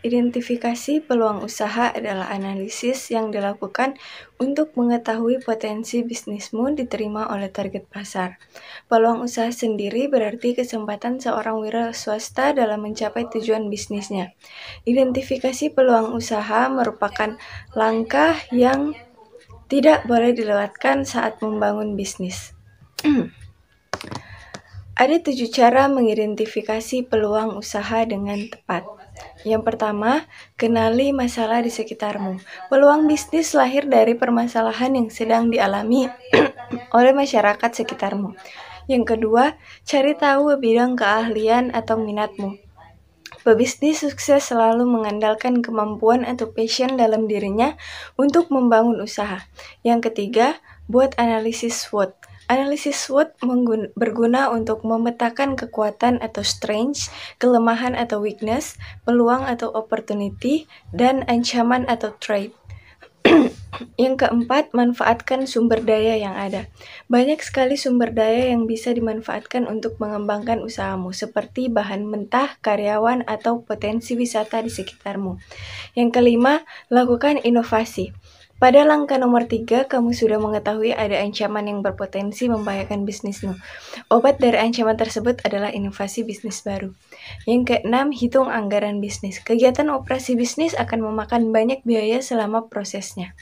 Identifikasi peluang usaha adalah analisis yang dilakukan untuk mengetahui potensi bisnismu diterima oleh target pasar. Peluang usaha sendiri berarti kesempatan seorang wira swasta dalam mencapai tujuan bisnisnya. Identifikasi peluang usaha merupakan langkah yang tidak boleh dilewatkan saat membangun bisnis. Ada 7 cara mengidentifikasi peluang usaha dengan tepat. Yang pertama, kenali masalah di sekitarmu. Peluang bisnis lahir dari permasalahan yang sedang dialami oleh masyarakat sekitarmu. Yang kedua, cari tahu bidang keahlian atau minatmu. Pebisnis sukses selalu mengandalkan kemampuan atau passion dalam dirinya untuk membangun usaha. Yang ketiga, buat analisis SWOT. Analisis SWOT berguna untuk memetakan kekuatan atau strength, kelemahan atau weakness, peluang atau opportunity, dan ancaman atau threat. Yang keempat, manfaatkan sumber daya yang ada. Banyak sekali sumber daya yang bisa dimanfaatkan untuk mengembangkan usahamu, seperti bahan mentah, karyawan, atau potensi wisata di sekitarmu. Yang kelima, lakukan inovasi. Pada langkah nomor 3, kamu sudah mengetahui ada ancaman yang berpotensi membahayakan bisnismu. Obat dari ancaman tersebut adalah inovasi bisnis baru. Yang keenam, hitung anggaran bisnis. Kegiatan operasi bisnis akan memakan banyak biaya selama prosesnya.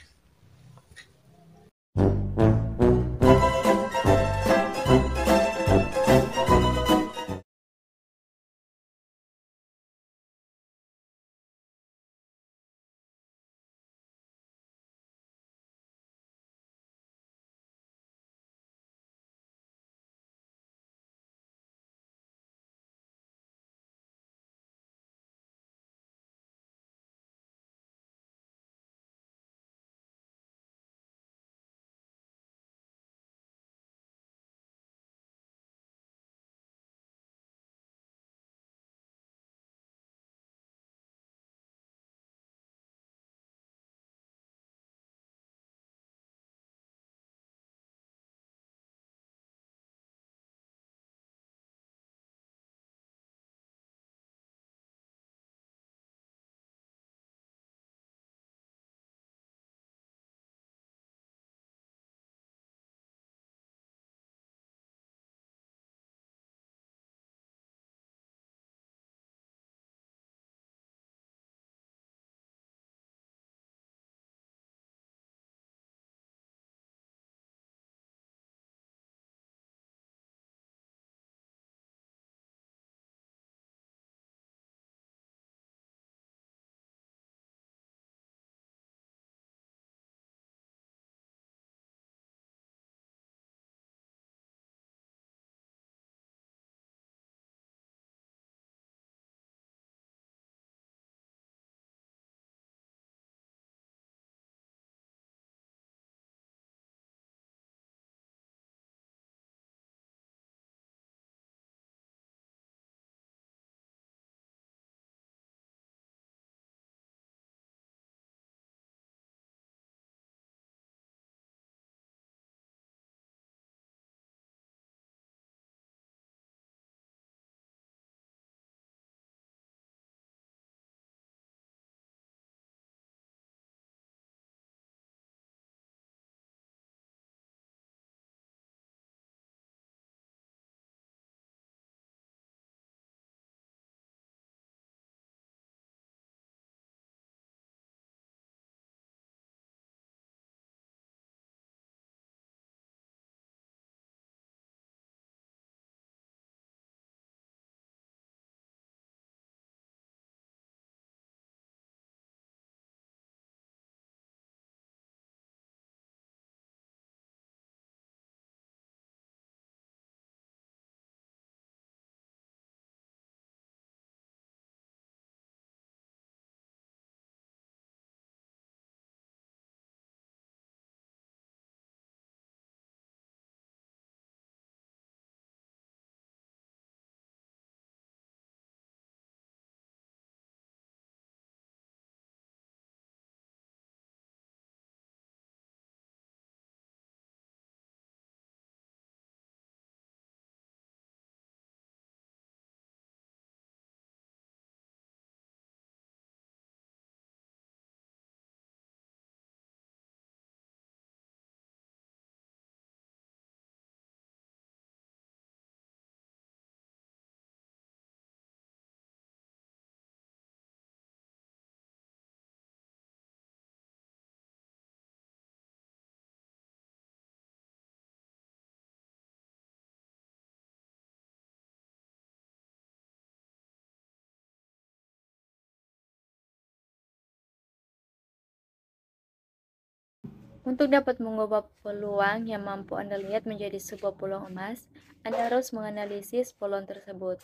Untuk dapat mengubah peluang yang mampu Anda lihat menjadi sebuah peluang emas, Anda harus menganalisis peluang tersebut.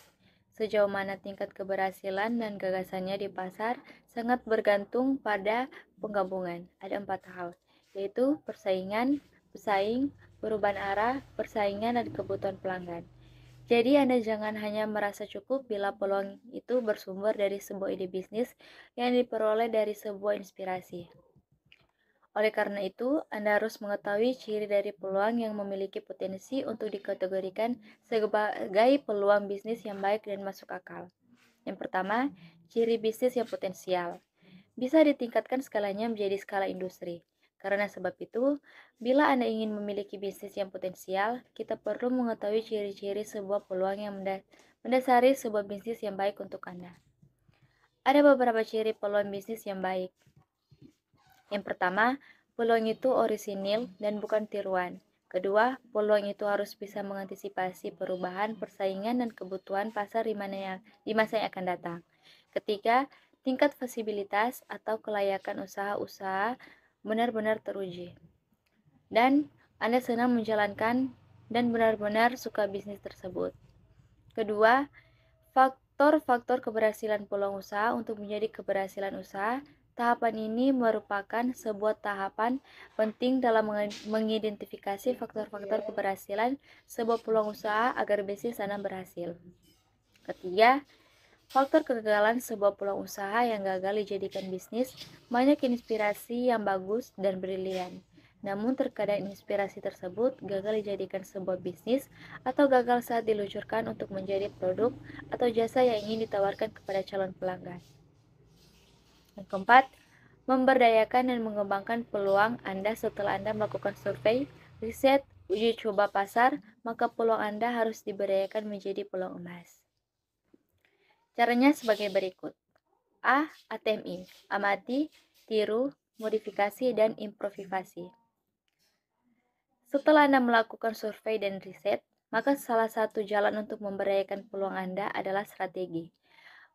Sejauh mana tingkat keberhasilan dan gagasannya di pasar sangat bergantung pada penggabungan. Ada 4 hal, yaitu persaingan, pesaing, perubahan arah, persaingan, dan kebutuhan pelanggan. Jadi Anda jangan hanya merasa cukup bila peluang itu bersumber dari sebuah ide bisnis yang diperoleh dari sebuah inspirasi. Oleh karena itu, Anda harus mengetahui ciri dari peluang yang memiliki potensi untuk dikategorikan sebagai peluang bisnis yang baik dan masuk akal. Yang pertama, ciri bisnis yang potensial. Bisa ditingkatkan skalanya menjadi skala industri. Karena sebab itu, bila Anda ingin memiliki bisnis yang potensial, kita perlu mengetahui ciri-ciri sebuah peluang yang mendasari sebuah bisnis yang baik untuk Anda. Ada beberapa ciri peluang bisnis yang baik. Yang pertama, peluang itu orisinil dan bukan tiruan. Kedua, peluang itu harus bisa mengantisipasi perubahan, persaingan, dan kebutuhan pasar di masa yang akan datang. Ketiga, tingkat visibilitas atau kelayakan usaha benar-benar teruji. Dan Anda senang menjalankan dan benar-benar suka bisnis tersebut. Kedua, faktor-faktor keberhasilan peluang usaha untuk menjadi keberhasilan usaha. Tahapan ini merupakan sebuah tahapan penting dalam mengidentifikasi faktor-faktor keberhasilan sebuah peluang usaha agar bisnis Anda berhasil. Ketiga, faktor kegagalan sebuah peluang usaha yang gagal dijadikan bisnis. Banyak inspirasi yang bagus dan brilian. Namun terkadang inspirasi tersebut gagal dijadikan sebuah bisnis atau gagal saat diluncurkan untuk menjadi produk atau jasa yang ingin ditawarkan kepada calon pelanggan. Yang keempat, memberdayakan dan mengembangkan peluang Anda setelah Anda melakukan survei, riset, uji coba pasar, maka peluang Anda harus diberdayakan menjadi peluang emas. Caranya sebagai berikut. A. ATMI, amati, tiru, modifikasi, dan improvisasi. Setelah Anda melakukan survei dan riset, maka salah satu jalan untuk memberdayakan peluang Anda adalah strategi.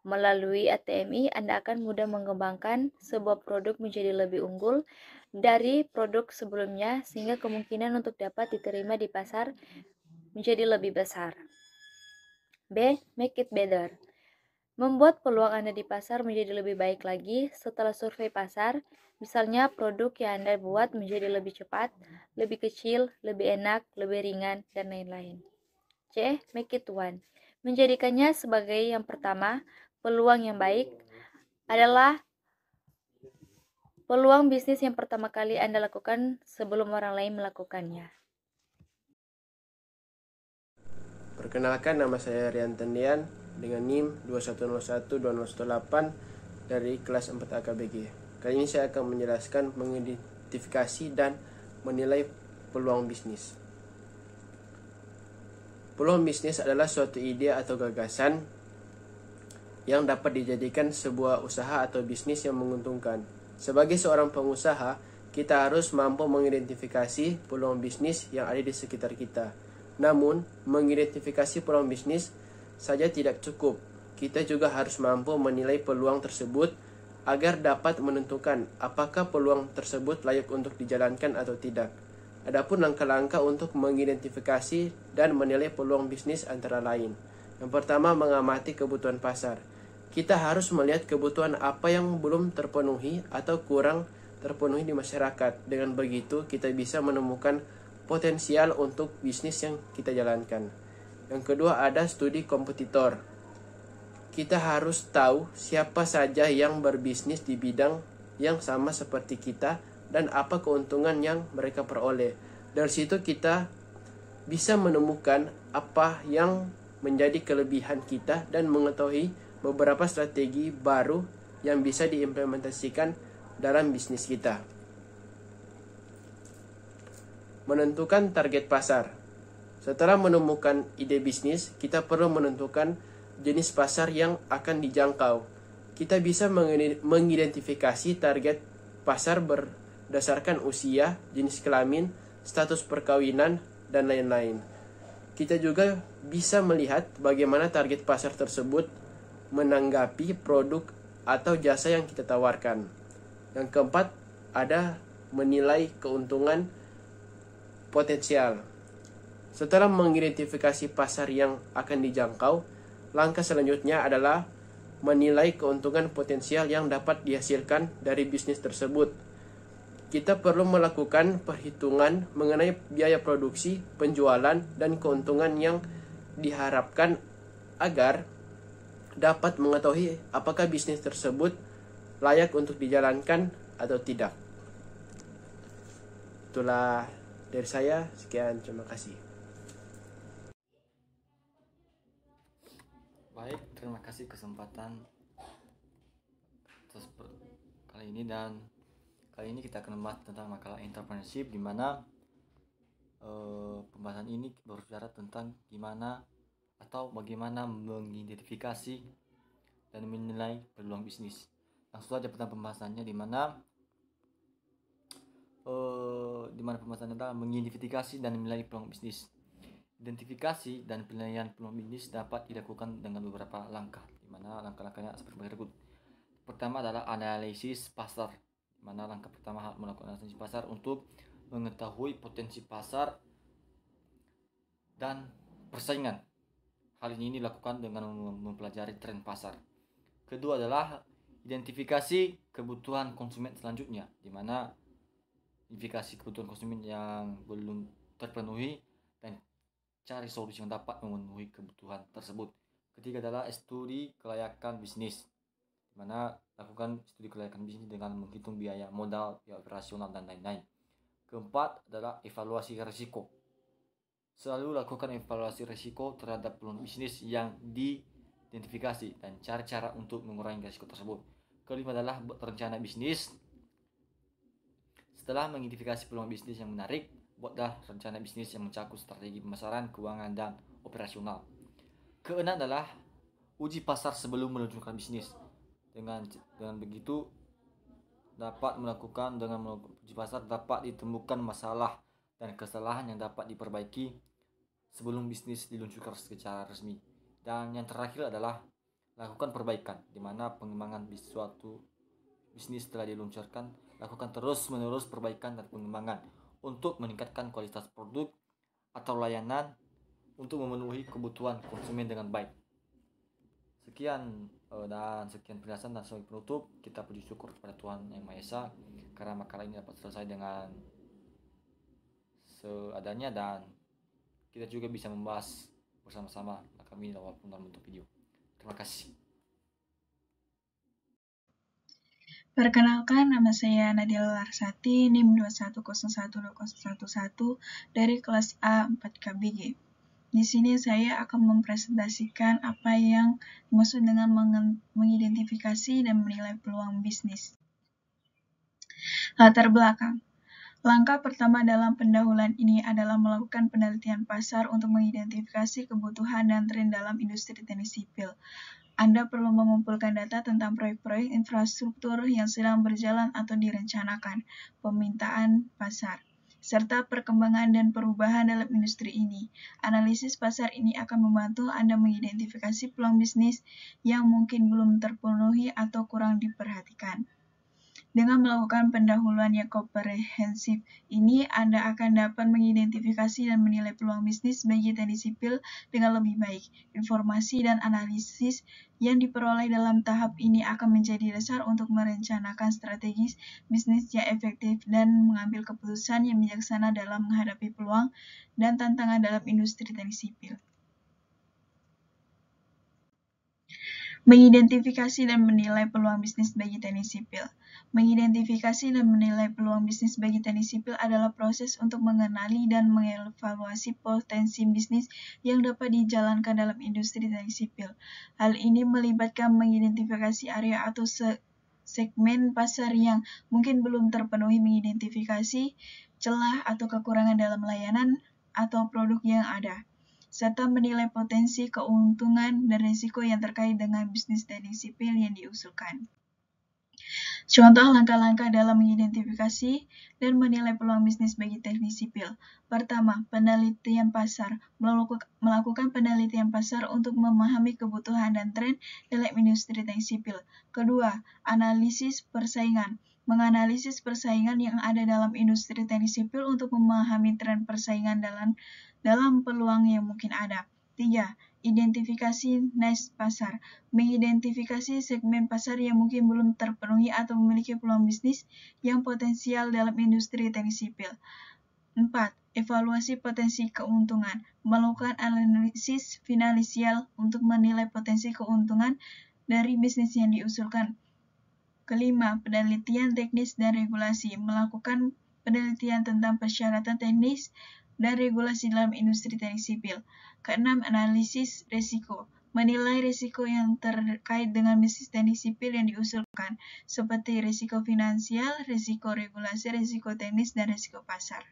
Melalui ATMI, Anda akan mudah mengembangkan sebuah produk menjadi lebih unggul dari produk sebelumnya sehingga kemungkinan untuk dapat diterima di pasar menjadi lebih besar. B. Make it better. Membuat peluang Anda di pasar menjadi lebih baik lagi setelah survei pasar, misalnya produk yang Anda buat menjadi lebih cepat, lebih kecil, lebih enak, lebih ringan, dan lain-lain. C. Make it one. Menjadikannya sebagai yang pertama. Peluang yang baik adalah peluang bisnis yang pertama kali Anda lakukan sebelum orang lain melakukannya. Perkenalkan, nama saya Rian Tendian dengan NIM 21012018 dari kelas 4 AKBG. Kali ini saya akan menjelaskan mengidentifikasi dan menilai peluang bisnis. Peluang bisnis adalah suatu ide atau gagasan yang dapat dijadikan sebuah usaha atau bisnis yang menguntungkan. Sebagai seorang pengusaha, kita harus mampu mengidentifikasi peluang bisnis yang ada di sekitar kita. Namun, mengidentifikasi peluang bisnis saja tidak cukup. Kita juga harus mampu menilai peluang tersebut agar dapat menentukan apakah peluang tersebut layak untuk dijalankan atau tidak. Adapun langkah-langkah untuk mengidentifikasi dan menilai peluang bisnis antara lain. Yang pertama, mengamati kebutuhan pasar. Kita harus melihat kebutuhan apa yang belum terpenuhi atau kurang terpenuhi di masyarakat. Dengan begitu, kita bisa menemukan potensial untuk bisnis yang kita jalankan. Yang kedua, ada studi kompetitor. Kita harus tahu siapa saja yang berbisnis di bidang yang sama seperti kita dan apa keuntungan yang mereka peroleh. Dari situ kita bisa menemukan apa yang menjadi kelebihan kita dan mengetahui beberapa strategi baru yang bisa diimplementasikan dalam bisnis kita. Menentukan target pasar. Setelah menemukan ide bisnis, kita perlu menentukan jenis pasar yang akan dijangkau. Kita bisa mengidentifikasi target pasar berdasarkan usia, jenis kelamin, status perkawinan, dan lain-lain. Kita juga bisa melihat bagaimana target pasar tersebut menanggapi produk atau jasa yang kita tawarkan. Yang keempat, ada menilai keuntungan potensial. Setelah mengidentifikasi pasar yang akan dijangkau, langkah selanjutnya adalah menilai keuntungan potensial yang dapat dihasilkan dari bisnis tersebut. Kita perlu melakukan perhitungan mengenai biaya produksi, penjualan, dan keuntungan yang diharapkan agar dapat mengetahui apakah bisnis tersebut layak untuk dijalankan atau tidak. Itulah dari saya, sekian, terima kasih. Baik, terima kasih kesempatan kali ini, dan kali ini kita akan membahas tentang makalah entrepreneurship, di mana pembahasan ini berbicara tentang gimana atau bagaimana mengidentifikasi dan menilai peluang bisnis. Langsung saja tentang pembahasannya, di mana pembahasannya adalah mengidentifikasi dan menilai peluang bisnis. Identifikasi dan penilaian peluang bisnis dapat dilakukan dengan beberapa langkah, di mana langkah-langkahnya seperti berikut. Pertama adalah analisis pasar, di mana langkah pertama melakukan analisis pasar untuk mengetahui potensi pasar dan persaingan. Hal ini dilakukan dengan mempelajari tren pasar. Kedua adalah identifikasi kebutuhan konsumen selanjutnya, di mana identifikasi kebutuhan konsumen yang belum terpenuhi dan cari solusi yang dapat memenuhi kebutuhan tersebut. Ketiga adalah studi kelayakan bisnis, di mana lakukan studi kelayakan bisnis dengan menghitung biaya modal, biaya operasional, dan lain-lain. Keempat adalah evaluasi risiko. Selalu lakukan evaluasi risiko terhadap peluang bisnis yang diidentifikasi dan cara-cara untuk mengurangi risiko tersebut. Kelima adalah rencana bisnis. Setelah mengidentifikasi peluang bisnis yang menarik, buatlah rencana bisnis yang mencakup strategi pemasaran, keuangan, dan operasional. Keenam adalah uji pasar sebelum meluncurkan bisnis. Dengan begitu dapat melakukan uji pasar dapat ditemukan masalah dan kesalahan yang dapat diperbaiki sebelum bisnis diluncurkan secara resmi. Dan yang terakhir adalah lakukan perbaikan, di mana pengembangan suatu bisnis setelah diluncurkan, lakukan terus-menerus perbaikan dan pengembangan untuk meningkatkan kualitas produk atau layanan untuk memenuhi kebutuhan konsumen dengan baik. Sekian penjelasan, dan sebagai penutup kita puji syukur kepada Tuhan Yang Maha Esa karena makalah ini dapat selesai dengan seadanya, dan kita juga bisa membahas bersama-sama kami walaupun dalam bentuk video. Terima kasih. Perkenalkan, nama saya Nadila Larsati, NIM 2101211 dari kelas A 4KBG. Di sini saya akan mempresentasikan apa yang dimaksud dengan mengidentifikasi dan menilai peluang bisnis. Latar belakang. Langkah pertama dalam pendahuluan ini adalah melakukan penelitian pasar untuk mengidentifikasi kebutuhan dan tren dalam industri teknik sipil. Anda perlu mengumpulkan data tentang proyek-proyek infrastruktur yang sedang berjalan atau direncanakan, permintaan pasar, serta perkembangan dan perubahan dalam industri ini. Analisis pasar ini akan membantu Anda mengidentifikasi peluang bisnis yang mungkin belum terpenuhi atau kurang diperhatikan. Dengan melakukan pendahuluan yang komprehensif ini, Anda akan dapat mengidentifikasi dan menilai peluang bisnis bagi teknik sipil dengan lebih baik. Informasi dan analisis yang diperoleh dalam tahap ini akan menjadi dasar untuk merencanakan strategi bisnis yang efektif dan mengambil keputusan yang bijaksana dalam menghadapi peluang dan tantangan dalam industri teknik sipil. Mengidentifikasi dan menilai peluang bisnis bagi teknik sipil. Mengidentifikasi dan menilai peluang bisnis bagi teknik sipil adalah proses untuk mengenali dan mengevaluasi potensi bisnis yang dapat dijalankan dalam industri teknik sipil. Hal ini melibatkan mengidentifikasi area atau segmen pasar yang mungkin belum terpenuhi, mengidentifikasi celah atau kekurangan dalam layanan atau produk yang ada, serta menilai potensi keuntungan dan risiko yang terkait dengan bisnis teknik sipil yang diusulkan. Contoh langkah-langkah dalam mengidentifikasi dan menilai peluang bisnis bagi teknik sipil. Pertama, penelitian pasar. Melakukan penelitian pasar untuk memahami kebutuhan dan tren dalam industri teknik sipil. Kedua, analisis persaingan. menganalisis persaingan yang ada dalam industri teknik sipil untuk memahami tren persaingan dalam peluang yang mungkin ada. 3. Identifikasi niche pasar, mengidentifikasi segmen pasar yang mungkin belum terpenuhi atau memiliki peluang bisnis yang potensial dalam industri teknik sipil. 4. Evaluasi potensi keuntungan, melakukan analisis finansial untuk menilai potensi keuntungan dari bisnis yang diusulkan. Kelima, penelitian teknis dan regulasi, melakukan penelitian tentang persyaratan teknis dan regulasi dalam industri teknik sipil. Keenam, analisis risiko, menilai risiko yang terkait dengan bisnis teknik sipil yang diusulkan, seperti risiko finansial, risiko regulasi, risiko teknis, dan risiko pasar.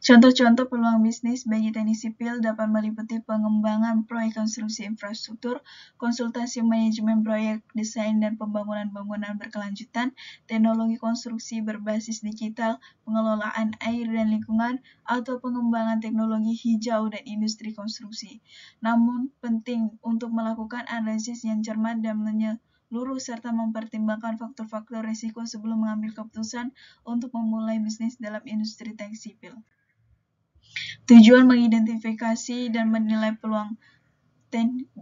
Contoh-contoh peluang bisnis bagi teknik sipil dapat meliputi pengembangan proyek konstruksi infrastruktur, konsultasi manajemen proyek, desain dan pembangunan bangunan berkelanjutan, teknologi konstruksi berbasis digital, pengelolaan air dan lingkungan, atau pengembangan teknologi hijau dan industri konstruksi. Namun, penting untuk melakukan analisis yang cermat dan menyeluruh serta mempertimbangkan faktor-faktor risiko sebelum mengambil keputusan untuk memulai bisnis dalam industri teknik sipil. Tujuan mengidentifikasi dan menilai peluang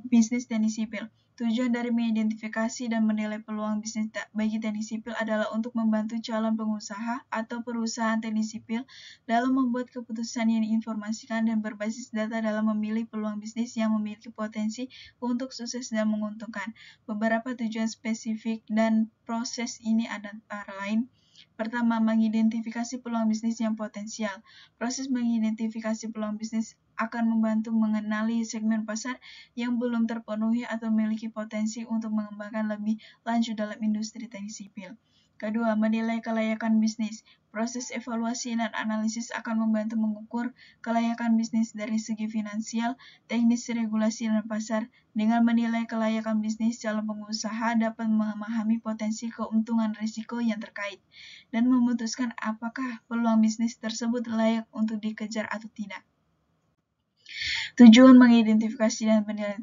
bisnis teknik sipil. Tujuan dari mengidentifikasi dan menilai peluang bisnis bagi teknik sipil adalah untuk membantu calon pengusaha atau perusahaan teknik sipil dalam membuat keputusan yang diinformasikan dan berbasis data dalam memilih peluang bisnis yang memiliki potensi untuk sukses dan menguntungkan. Beberapa tujuan spesifik dan proses ini antara lain: pertama, mengidentifikasi peluang bisnis yang potensial. Proses mengidentifikasi peluang bisnis akan membantu mengenali segmen pasar yang belum terpenuhi atau memiliki potensi untuk mengembangkan lebih lanjut dalam industri teknik sipil. Kedua, menilai kelayakan bisnis. Proses evaluasi dan analisis akan membantu mengukur kelayakan bisnis dari segi finansial, teknis, regulasi, dan pasar. Dengan menilai kelayakan bisnis, calon pengusaha dapat memahami potensi keuntungan risiko yang terkait dan memutuskan apakah peluang bisnis tersebut layak untuk dikejar atau tidak. Tujuan mengidentifikasi dan menilai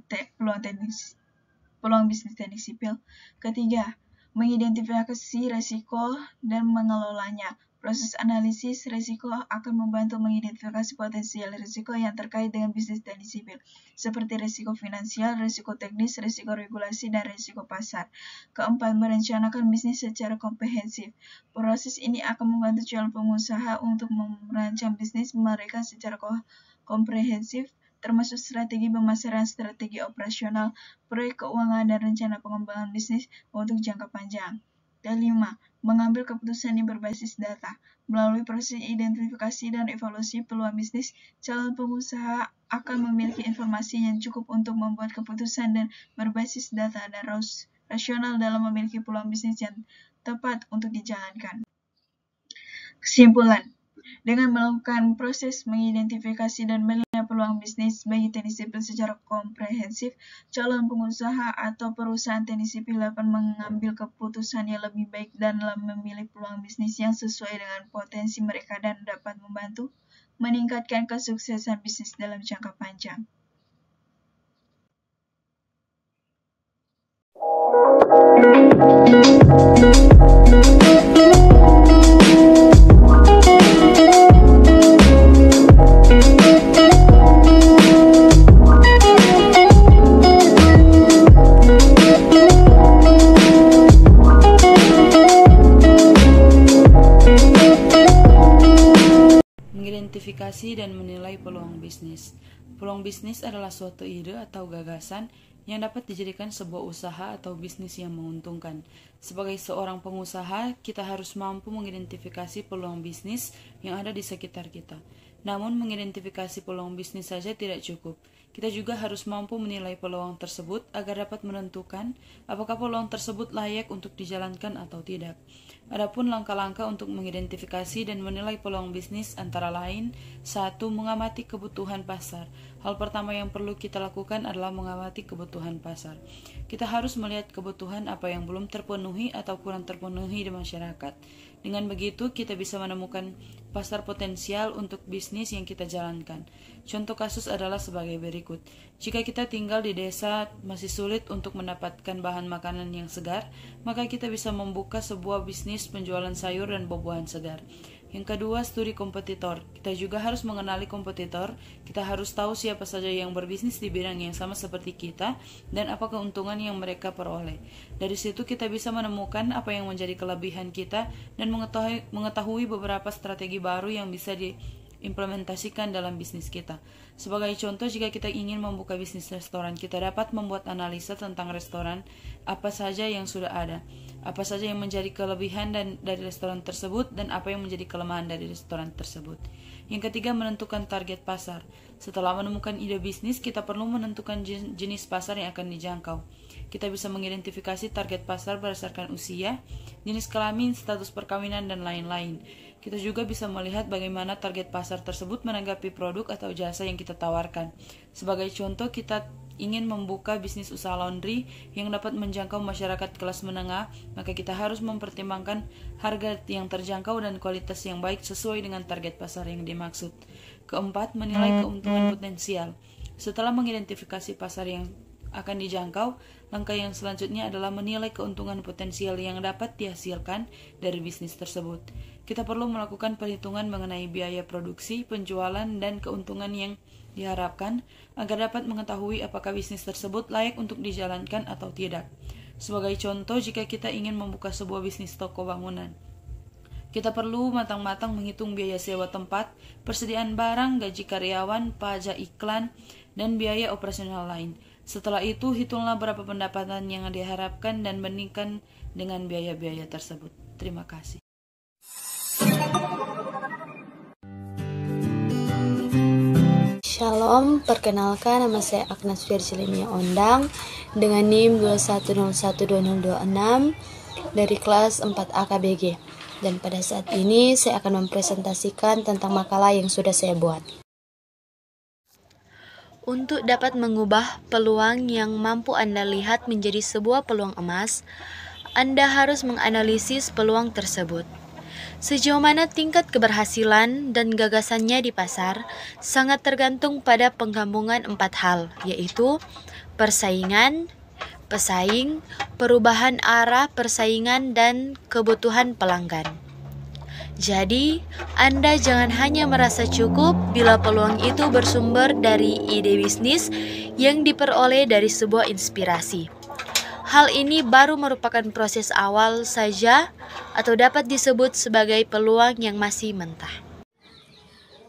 peluang bisnis teknik sipil. Ketiga, mengidentifikasi risiko dan mengelolanya. Proses analisis risiko akan membantu mengidentifikasi potensial risiko yang terkait dengan bisnis teknik sipil, seperti risiko finansial, risiko teknis, risiko regulasi, dan risiko pasar. Keempat, merencanakan bisnis secara komprehensif. Proses ini akan membantu calon pengusaha untuk merancang bisnis mereka secara komprehensif, termasuk strategi pemasaran, strategi operasional, proyek keuangan, dan rencana pengembangan bisnis untuk jangka panjang. Kelima, mengambil keputusan yang berbasis data. Melalui proses identifikasi dan evaluasi peluang bisnis, calon pengusaha akan memiliki informasi yang cukup untuk membuat keputusan dan berbasis data dan rasional dalam memiliki peluang bisnis yang tepat untuk dijalankan. Kesimpulan, dengan melakukan proses mengidentifikasi dan menilai peluang bisnis bagi teknik sipil secara komprehensif, calon pengusaha atau perusahaan teknik sipil dapat mengambil keputusan yang lebih baik dan dalam memilih peluang bisnis yang sesuai dengan potensi mereka dan dapat membantu meningkatkan kesuksesan bisnis dalam jangka panjang. Mengidentifikasi dan menilai peluang bisnis. Peluang bisnis adalah suatu ide atau gagasan yang dapat dijadikan sebuah usaha atau bisnis yang menguntungkan. Sebagai seorang pengusaha, kita harus mampu mengidentifikasi peluang bisnis yang ada di sekitar kita. Namun, mengidentifikasi peluang bisnis saja tidak cukup. Kita juga harus mampu menilai peluang tersebut agar dapat menentukan apakah peluang tersebut layak untuk dijalankan atau tidak. Adapun langkah-langkah untuk mengidentifikasi dan menilai peluang bisnis antara lain: 1. Mengamati kebutuhan pasar. Hal pertama yang perlu kita lakukan adalah mengamati kebutuhan pasar. Kita harus melihat kebutuhan apa yang belum terpenuhi atau kurang terpenuhi di masyarakat. Dengan begitu, kita bisa menemukan pasar potensial untuk bisnis yang kita jalankan. Contoh kasus adalah sebagai berikut. Jika kita tinggal di desa masih sulit untuk mendapatkan bahan makanan yang segar, maka kita bisa membuka sebuah bisnis penjualan sayur dan buah-buahan segar. Yang kedua, studi kompetitor. Kita juga harus mengenali kompetitor. Kita harus tahu siapa saja yang berbisnis di bidang yang sama seperti kita dan apa keuntungan yang mereka peroleh. Dari situ kita bisa menemukan apa yang menjadi kelebihan kita dan mengetahui beberapa strategi baru yang bisa diimplementasikan dalam bisnis kita. Sebagai contoh, jika kita ingin membuka bisnis restoran, kita dapat membuat analisa tentang restoran, apa saja yang sudah ada, apa saja yang menjadi kelebihan dari restoran tersebut, dan apa yang menjadi kelemahan dari restoran tersebut. Yang ketiga, menentukan target pasar. Setelah menemukan ide bisnis, kita perlu menentukan jenis pasar yang akan dijangkau. Kita bisa mengidentifikasi target pasar berdasarkan usia, jenis kelamin, status perkawinan, dan lain-lain. Kita juga bisa melihat bagaimana target pasar tersebut menanggapi produk atau jasa yang kita tawarkan. Sebagai contoh, kita ingin membuka bisnis usaha laundry yang dapat menjangkau masyarakat kelas menengah, maka kita harus mempertimbangkan harga yang terjangkau dan kualitas yang baik sesuai dengan target pasar yang dimaksud. Keempat, menilai keuntungan potensial. Setelah mengidentifikasi pasar yang akan dijangkau, langkah yang selanjutnya adalah menilai keuntungan potensial yang dapat dihasilkan dari bisnis tersebut. Kita perlu melakukan perhitungan mengenai biaya produksi, penjualan, dan keuntungan yang diharapkan agar dapat mengetahui apakah bisnis tersebut layak untuk dijalankan atau tidak. Sebagai contoh, jika kita ingin membuka sebuah bisnis toko bangunan, kita perlu matang-matang menghitung biaya sewa tempat, persediaan barang, gaji karyawan, pajak iklan, dan biaya operasional lain. Setelah itu, hitunglah berapa pendapatan yang diharapkan dan bandingkan dengan biaya-biaya tersebut. Terima kasih. Shalom, perkenalkan nama saya Agnes Virgilia Ondang dengan NIM 2101226 dari kelas 4 AKBG. Dan pada saat ini saya akan mempresentasikan tentang makalah yang sudah saya buat. Untuk dapat mengubah peluang yang mampu Anda lihat menjadi sebuah peluang emas, Anda harus menganalisis peluang tersebut. Sejauh mana tingkat keberhasilan dan gagasannya di pasar sangat tergantung pada penggabungan 4 hal, yaitu persaingan, pesaing, perubahan arah persaingan, dan kebutuhan pelanggan. Jadi, Anda jangan hanya merasa cukup bila peluang itu bersumber dari ide bisnis yang diperoleh dari sebuah inspirasi. Hal ini baru merupakan proses awal saja atau dapat disebut sebagai peluang yang masih mentah.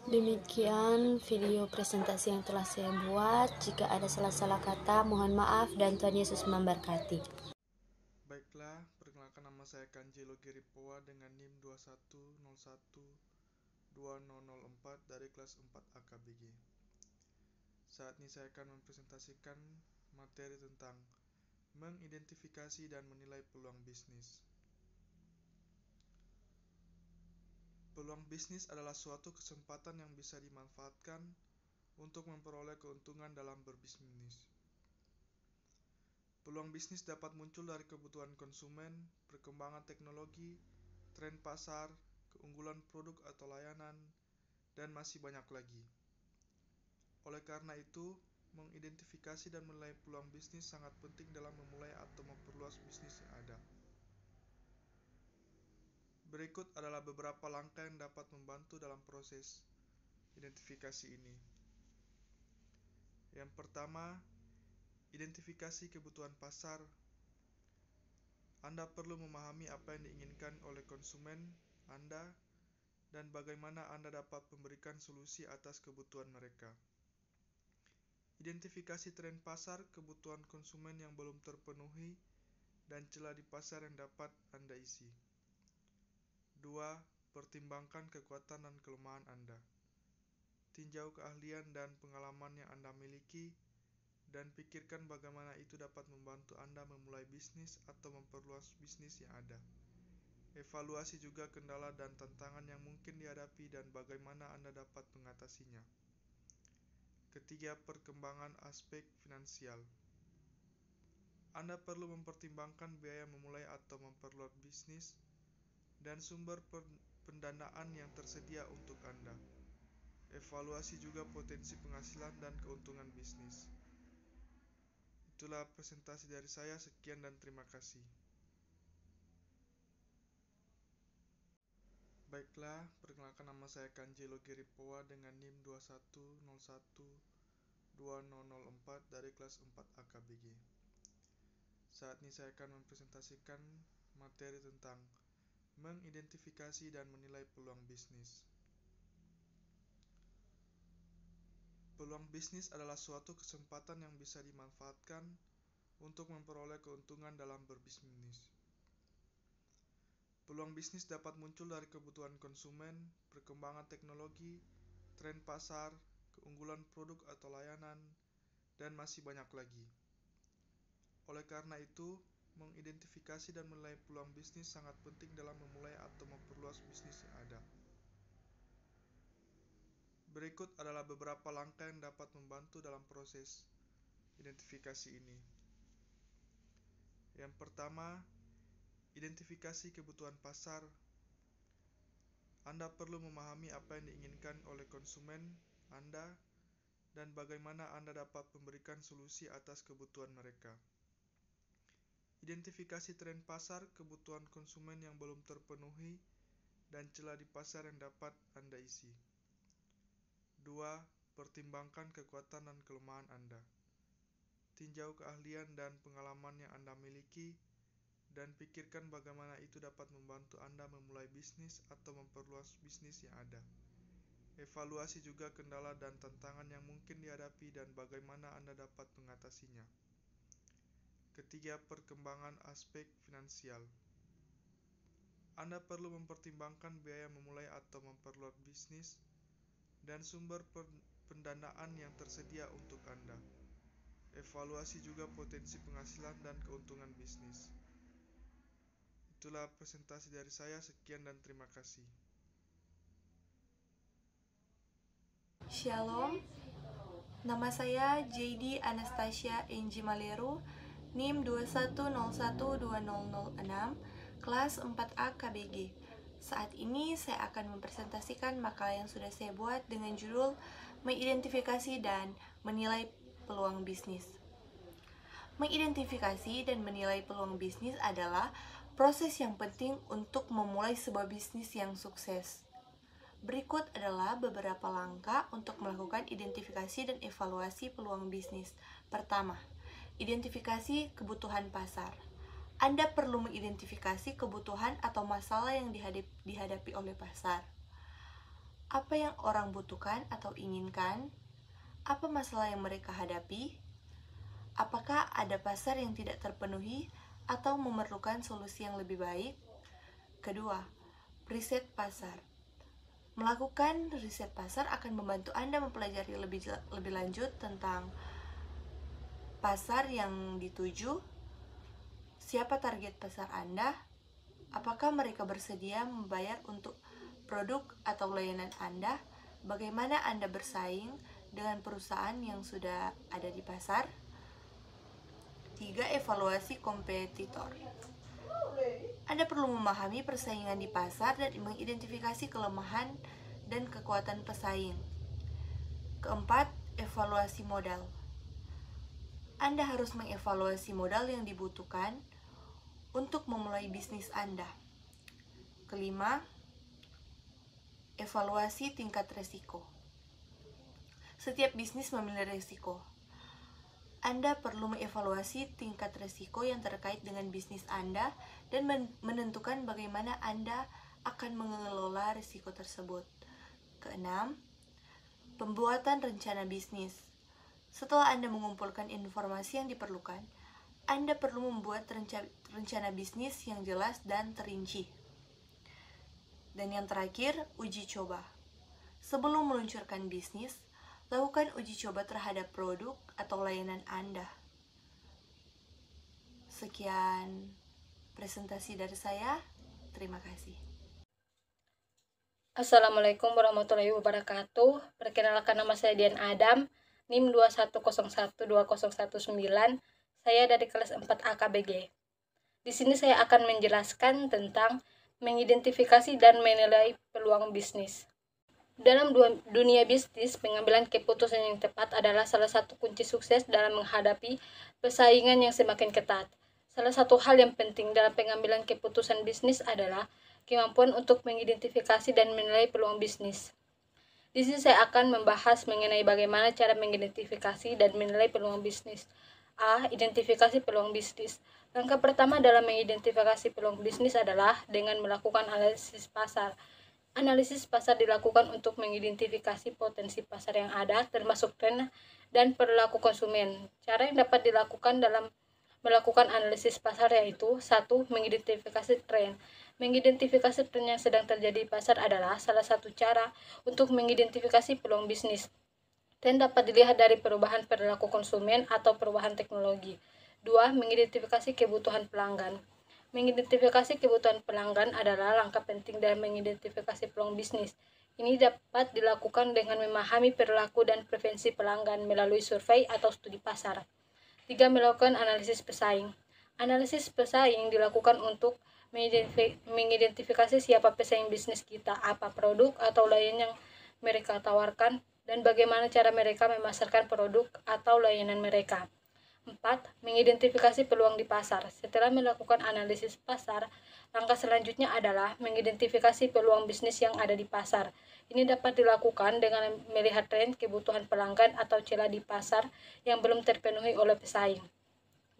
Demikian video presentasi yang telah saya buat. Jika ada salah-salah kata, mohon maaf dan Tuhan Yesus memberkati. Baiklah, perkenalkan nama saya Kanji Logiripowa dengan NIM 2101204 dari kelas 4 AKBG. Saat ini saya akan mempresentasikan materi tentang mengidentifikasi dan menilai peluang bisnis. Peluang bisnis adalah suatu kesempatan yang bisa dimanfaatkan untuk memperoleh keuntungan dalam berbisnis. Peluang bisnis dapat muncul dari kebutuhan konsumen, perkembangan teknologi, tren pasar, keunggulan produk atau layanan, dan masih banyak lagi. Oleh karena itu, mengidentifikasi dan menilai peluang bisnis sangat penting dalam memulai atau memperluas bisnis yang ada. Berikut adalah beberapa langkah yang dapat membantu dalam proses identifikasi ini. Yang pertama, identifikasi kebutuhan pasar. Anda perlu memahami apa yang diinginkan oleh konsumen Anda dan bagaimana Anda dapat memberikan solusi atas kebutuhan mereka. Identifikasi tren pasar, kebutuhan konsumen yang belum terpenuhi, dan celah di pasar yang dapat Anda isi. 2. Pertimbangkan kekuatan dan kelemahan Anda. Tinjau keahlian dan pengalaman yang Anda miliki, dan pikirkan bagaimana itu dapat membantu Anda memulai bisnis atau memperluas bisnis yang ada. Evaluasi juga kendala dan tantangan yang mungkin dihadapi dan bagaimana Anda dapat mengatasinya. Ketiga, perkembangan aspek finansial. Anda perlu mempertimbangkan biaya memulai atau memperluas bisnis dan sumber pendanaan yang tersedia untuk Anda. Evaluasi juga potensi penghasilan dan keuntungan bisnis. Itulah presentasi dari saya, sekian dan terima kasih. Baiklah, perkenalkan nama saya Kanjelo Geripowa dengan NIM 21012004 dari kelas 4 AKBG. Saat ini saya akan mempresentasikan materi tentang mengidentifikasi dan menilai peluang bisnis. Peluang bisnis adalah suatu kesempatan yang bisa dimanfaatkan untuk memperoleh keuntungan dalam berbisnis. Peluang bisnis dapat muncul dari kebutuhan konsumen, perkembangan teknologi, tren pasar, keunggulan produk atau layanan, dan masih banyak lagi. Oleh karena itu, mengidentifikasi dan menilai peluang bisnis sangat penting dalam memulai atau memperluas bisnis yang ada. Berikut adalah beberapa langkah yang dapat membantu dalam proses identifikasi ini. Yang pertama, identifikasi kebutuhan pasar. Anda perlu memahami apa yang diinginkan oleh konsumen Anda dan bagaimana Anda dapat memberikan solusi atas kebutuhan mereka. Identifikasi tren pasar, kebutuhan konsumen yang belum terpenuhi, dan celah di pasar yang dapat Anda isi. 2. Pertimbangkan kekuatan dan kelemahan Anda. Tinjau keahlian dan pengalaman yang Anda miliki, dan pikirkan bagaimana itu dapat membantu Anda memulai bisnis atau memperluas bisnis yang ada. Evaluasi juga kendala dan tantangan yang mungkin dihadapi dan bagaimana Anda dapat mengatasinya. Ketiga, perkembangan aspek finansial. Anda perlu mempertimbangkan biaya memulai atau memperluas bisnis dan sumber pendanaan yang tersedia untuk Anda. Evaluasi juga potensi penghasilan dan keuntungan bisnis. Itulah presentasi dari saya, sekian dan terima kasih. Shalom, nama saya JD Anastasia Enji Maleru, NIM 21012006, kelas 4A KBG. Saat ini saya akan mempresentasikan makalah yang sudah saya buat dengan judul Mengidentifikasi dan Menilai Peluang Bisnis. Mengidentifikasi dan menilai peluang bisnis adalah proses yang penting untuk memulai sebuah bisnis yang sukses. Berikut adalah beberapa langkah untuk melakukan identifikasi dan evaluasi peluang bisnis. Pertama, identifikasi kebutuhan pasar. Anda perlu mengidentifikasi kebutuhan atau masalah yang dihadapi oleh pasar. Apa yang orang butuhkan atau inginkan? Apa masalah yang mereka hadapi? Apakah ada pasar yang tidak terpenuhi atau memerlukan solusi yang lebih baik? Kedua, riset pasar. Melakukan riset pasar akan membantu Anda mempelajari lebih lanjut tentang pasar yang dituju, siapa target pasar Anda, apakah mereka bersedia membayar untuk produk atau layanan Anda, bagaimana Anda bersaing dengan perusahaan yang sudah ada di pasar. 3. Evaluasi kompetitor. Anda perlu memahami persaingan di pasar dan mengidentifikasi kelemahan dan kekuatan pesaing. Keempat, evaluasi modal. Anda harus mengevaluasi modal yang dibutuhkan untuk memulai bisnis Anda. Kelima, evaluasi tingkat resiko. Setiap bisnis memiliki resiko. Anda perlu mengevaluasi tingkat resiko yang terkait dengan bisnis Anda dan menentukan bagaimana Anda akan mengelola risiko tersebut. Keenam, pembuatan rencana bisnis. Setelah Anda mengumpulkan informasi yang diperlukan, Anda perlu membuat rencana bisnis yang jelas dan terinci. Dan yang terakhir, uji coba. Sebelum meluncurkan bisnis, lakukan uji coba terhadap produk atau layanan Anda. Sekian presentasi dari saya. Terima kasih. Assalamualaikum warahmatullahi wabarakatuh. Perkenalkan, nama saya Dian Adam, NIM 21012019. Saya dari kelas 4 AKBG. Di sini saya akan menjelaskan tentang mengidentifikasi dan menilai peluang bisnis. Dalam dunia bisnis, pengambilan keputusan yang tepat adalah salah satu kunci sukses dalam menghadapi persaingan yang semakin ketat. Salah satu hal yang penting dalam pengambilan keputusan bisnis adalah kemampuan untuk mengidentifikasi dan menilai peluang bisnis. Di sini saya akan membahas mengenai bagaimana cara mengidentifikasi dan menilai peluang bisnis. A. Identifikasi peluang bisnis. Langkah pertama dalam mengidentifikasi peluang bisnis adalah dengan melakukan analisis pasar. Analisis pasar dilakukan untuk mengidentifikasi potensi pasar yang ada, termasuk tren dan perilaku konsumen. Cara yang dapat dilakukan dalam melakukan analisis pasar yaitu 1. Mengidentifikasi tren. Mengidentifikasi tren yang sedang terjadi di pasar adalah salah satu cara untuk mengidentifikasi peluang bisnis. Tren dapat dilihat dari perubahan perilaku konsumen atau perubahan teknologi. 2. Mengidentifikasi kebutuhan pelanggan. Mengidentifikasi kebutuhan pelanggan adalah langkah penting dalam mengidentifikasi peluang bisnis. Ini dapat dilakukan dengan memahami perilaku dan preferensi pelanggan melalui survei atau studi pasar. 3. Melakukan analisis pesaing. Analisis pesaing dilakukan untuk mengidentifikasi siapa pesaing bisnis kita, apa produk atau layanan yang mereka tawarkan, dan bagaimana cara mereka memasarkan produk atau layanan mereka. 4. Mengidentifikasi peluang di pasar. Setelah melakukan analisis pasar, langkah selanjutnya adalah mengidentifikasi peluang bisnis yang ada di pasar. Ini dapat dilakukan dengan melihat tren kebutuhan pelanggan atau celah di pasar yang belum terpenuhi oleh pesaing.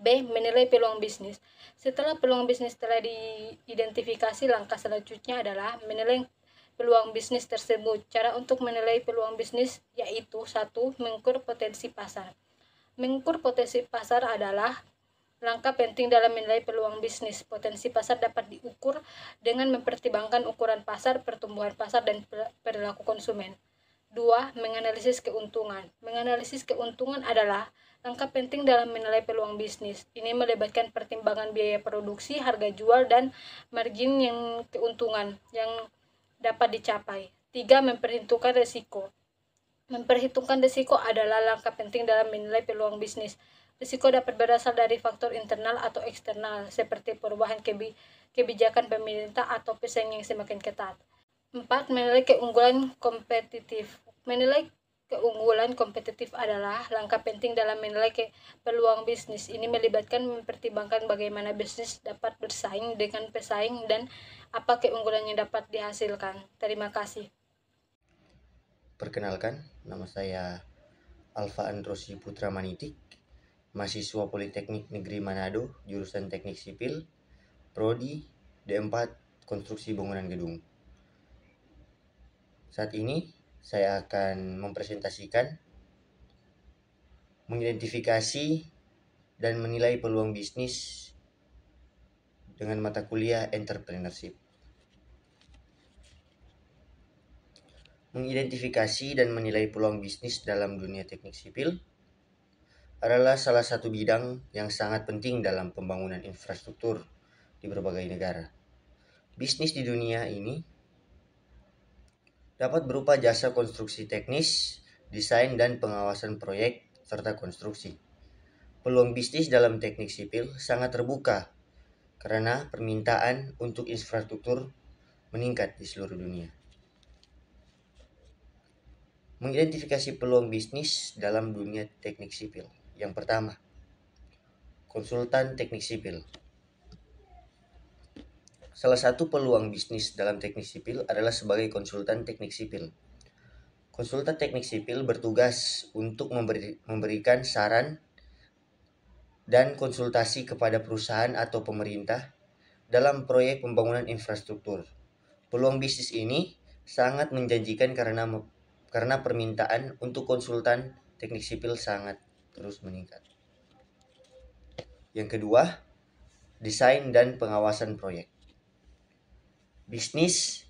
B. Menilai peluang bisnis. Setelah peluang bisnis telah diidentifikasi, langkah selanjutnya adalah menilai peluang bisnis tersebut. Cara untuk menilai peluang bisnis yaitu 1. Mengukur potensi pasar. Mengukur potensi pasar adalah langkah penting dalam menilai peluang bisnis. Potensi pasar dapat diukur dengan mempertimbangkan ukuran pasar, pertumbuhan pasar, dan perilaku konsumen. 2. Menganalisis keuntungan. Menganalisis keuntungan adalah langkah penting dalam menilai peluang bisnis. Ini melibatkan pertimbangan biaya produksi, harga jual, dan margin yang keuntungan yang dapat dicapai. 3. Memperhitungkan risiko. Memperhitungkan risiko adalah langkah penting dalam menilai peluang bisnis. Risiko dapat berasal dari faktor internal atau eksternal, seperti perubahan kebijakan pemerintah atau pesaing yang semakin ketat. 4. Menilai keunggulan kompetitif. Menilai keunggulan kompetitif adalah langkah penting dalam menilai peluang bisnis. Ini melibatkan mempertimbangkan bagaimana bisnis dapat bersaing dengan pesaing dan apa keunggulan yang dapat dihasilkan. Terima kasih. Perkenalkan, nama saya Alfa Androsi Putra Manitik, mahasiswa Politeknik Negeri Manado, jurusan Teknik Sipil, Prodi D4 Konstruksi Bangunan Gedung. Saat ini saya akan mempresentasikan mengidentifikasi dan menilai peluang bisnis dengan mata kuliah Entrepreneurship. Mengidentifikasi dan menilai peluang bisnis dalam dunia teknik sipil adalah salah satu bidang yang sangat penting dalam pembangunan infrastruktur di berbagai negara. Bisnis di dunia ini dapat berupa jasa konstruksi teknis, desain dan pengawasan proyek, serta konstruksi. Peluang bisnis dalam teknik sipil sangat terbuka karena permintaan untuk infrastruktur meningkat di seluruh dunia. Mengidentifikasi peluang bisnis dalam dunia teknik sipil. Yang pertama, konsultan teknik sipil. Salah satu peluang bisnis dalam teknik sipil adalah sebagai konsultan teknik sipil. Konsultan teknik sipil bertugas untuk memberikan saran dan konsultasi kepada perusahaan atau pemerintah dalam proyek pembangunan infrastruktur. Peluang bisnis ini sangat menjanjikan karena permintaan untuk konsultan teknik sipil sangat terus meningkat. Yang kedua, desain dan pengawasan proyek. Bisnis,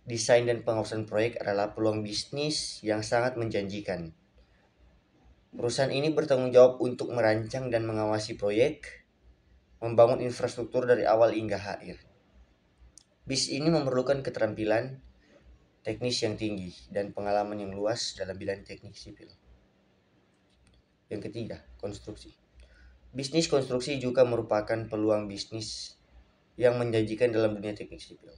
desain dan pengawasan proyek adalah peluang bisnis yang sangat menjanjikan. Perusahaan ini bertanggung jawab untuk merancang dan mengawasi proyek, membangun infrastruktur dari awal hingga akhir. Bisnis ini memerlukan keterampilan teknis yang tinggi dan pengalaman yang luas dalam bidang teknik sipil. Yang ketiga, konstruksi. Bisnis konstruksi juga merupakan peluang bisnis yang menjanjikan dalam dunia teknik sipil.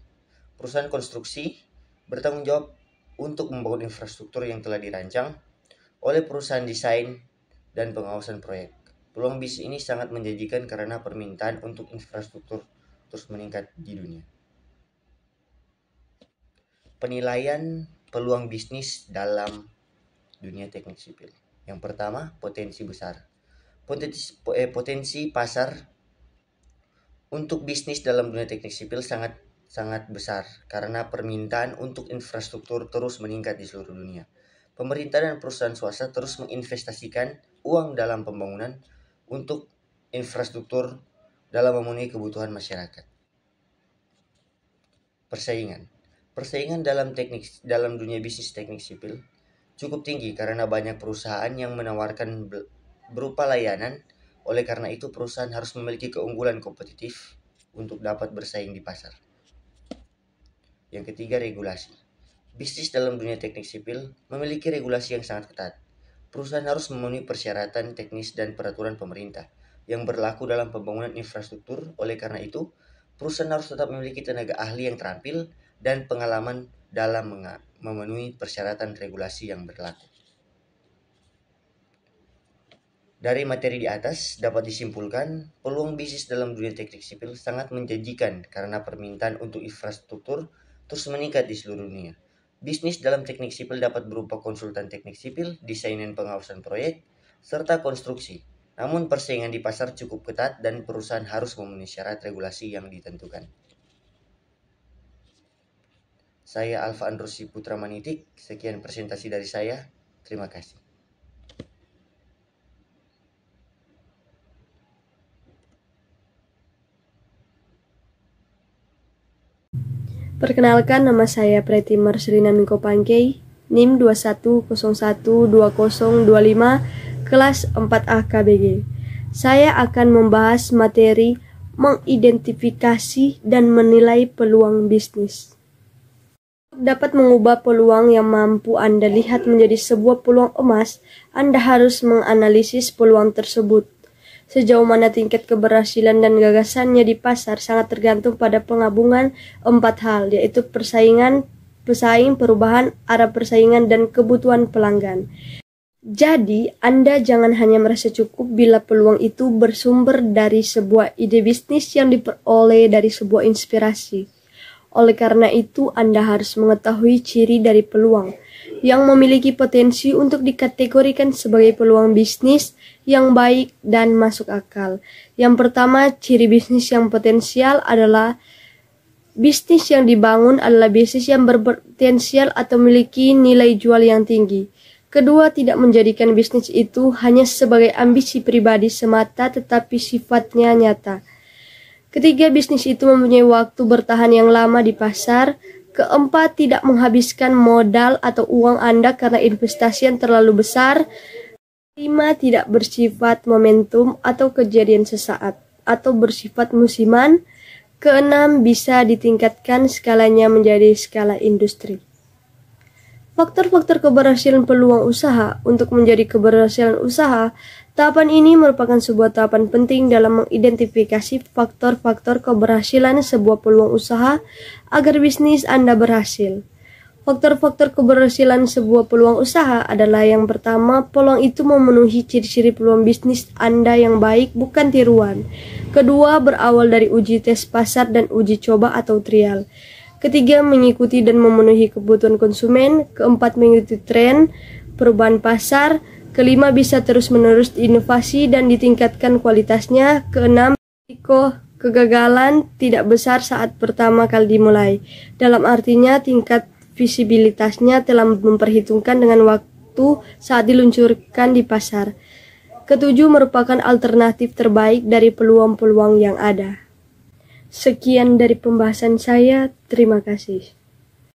Perusahaan konstruksi bertanggung jawab untuk membangun infrastruktur yang telah dirancang oleh perusahaan desain dan pengawasan proyek. Peluang bisnis ini sangat menjanjikan karena permintaan untuk infrastruktur terus meningkat di dunia. Penilaian peluang bisnis dalam dunia teknik sipil. Yang pertama, potensi besar. Potensi pasar untuk bisnis dalam dunia teknik sipil sangat besar karena permintaan untuk infrastruktur terus meningkat di seluruh dunia. Pemerintah dan perusahaan swasta terus menginvestasikan uang dalam pembangunan untuk infrastruktur dalam memenuhi kebutuhan masyarakat. Persaingan dalam dunia bisnis teknik sipil cukup tinggi karena banyak perusahaan yang menawarkan berupa layanan. Oleh karena itu, perusahaan harus memiliki keunggulan kompetitif untuk dapat bersaing di pasar. Yang ketiga, regulasi. Bisnis dalam dunia teknik sipil memiliki regulasi yang sangat ketat. Perusahaan harus memenuhi persyaratan teknis dan peraturan pemerintah yang berlaku dalam pembangunan infrastruktur. Oleh karena itu, perusahaan harus tetap memiliki tenaga ahli yang terampil dan pengalaman dalam memenuhi persyaratan regulasi yang berlaku. Dari materi di atas dapat disimpulkan, peluang bisnis dalam dunia teknik sipil sangat menjanjikan karena permintaan untuk infrastruktur terus meningkat di seluruh dunia. Bisnis dalam teknik sipil dapat berupa konsultan teknik sipil, desain dan pengawasan proyek, serta konstruksi. Namun persaingan di pasar cukup ketat dan perusahaan harus memenuhi syarat regulasi yang ditentukan. Saya Alfa Androsi Putra Manitik, sekian presentasi dari saya. Terima kasih. Perkenalkan, nama saya Preti Marcelina Mingko Pangkei, NIM 21012025, kelas 4A KBG. Saya akan membahas materi mengidentifikasi dan menilai peluang bisnis. Dapat mengubah peluang yang mampu Anda lihat menjadi sebuah peluang emas, Anda harus menganalisis peluang tersebut. Sejauh mana tingkat keberhasilan dan gagasannya di pasar sangat tergantung pada penggabungan 4 hal, yaitu pesaing, perubahan, arah persaingan, dan kebutuhan pelanggan. Jadi, Anda jangan hanya merasa cukup bila peluang itu bersumber dari sebuah ide bisnis yang diperoleh dari sebuah inspirasi. Oleh karena itu, Anda harus mengetahui ciri dari peluang yang memiliki potensi untuk dikategorikan sebagai peluang bisnis yang baik dan masuk akal. Yang pertama, ciri bisnis yang potensial adalah bisnis yang dibangun adalah bisnis yang berpotensial atau memiliki nilai jual yang tinggi. Kedua, tidak menjadikan bisnis itu hanya sebagai ambisi pribadi semata tetapi sifatnya nyata. Ketiga, bisnis itu mempunyai waktu bertahan yang lama di pasar. Keempat, tidak menghabiskan modal atau uang Anda karena investasi yang terlalu besar. 5. Tidak bersifat momentum atau kejadian sesaat atau bersifat musiman. Keenam, bisa ditingkatkan skalanya menjadi skala industri. Faktor-faktor keberhasilan peluang usaha. Untuk menjadi keberhasilan usaha, tahapan ini merupakan sebuah tahapan penting dalam mengidentifikasi faktor-faktor keberhasilan sebuah peluang usaha agar bisnis Anda berhasil. Faktor-faktor keberhasilan sebuah peluang usaha adalah yang pertama, peluang itu memenuhi ciri-ciri peluang bisnis Anda yang baik, bukan tiruan. Kedua, berawal dari uji tes pasar dan uji coba atau trial. Ketiga, mengikuti dan memenuhi kebutuhan konsumen. Keempat, mengikuti tren, perubahan pasar. Kelima, bisa terus-menerus inovasi dan ditingkatkan kualitasnya. Keenam, risiko kegagalan tidak besar saat pertama kali dimulai. Dalam artinya, tingkat visibilitasnya telah memperhitungkan dengan waktu saat diluncurkan di pasar. Ketujuh, merupakan alternatif terbaik dari peluang-peluang yang ada. Sekian dari pembahasan saya, terima kasih.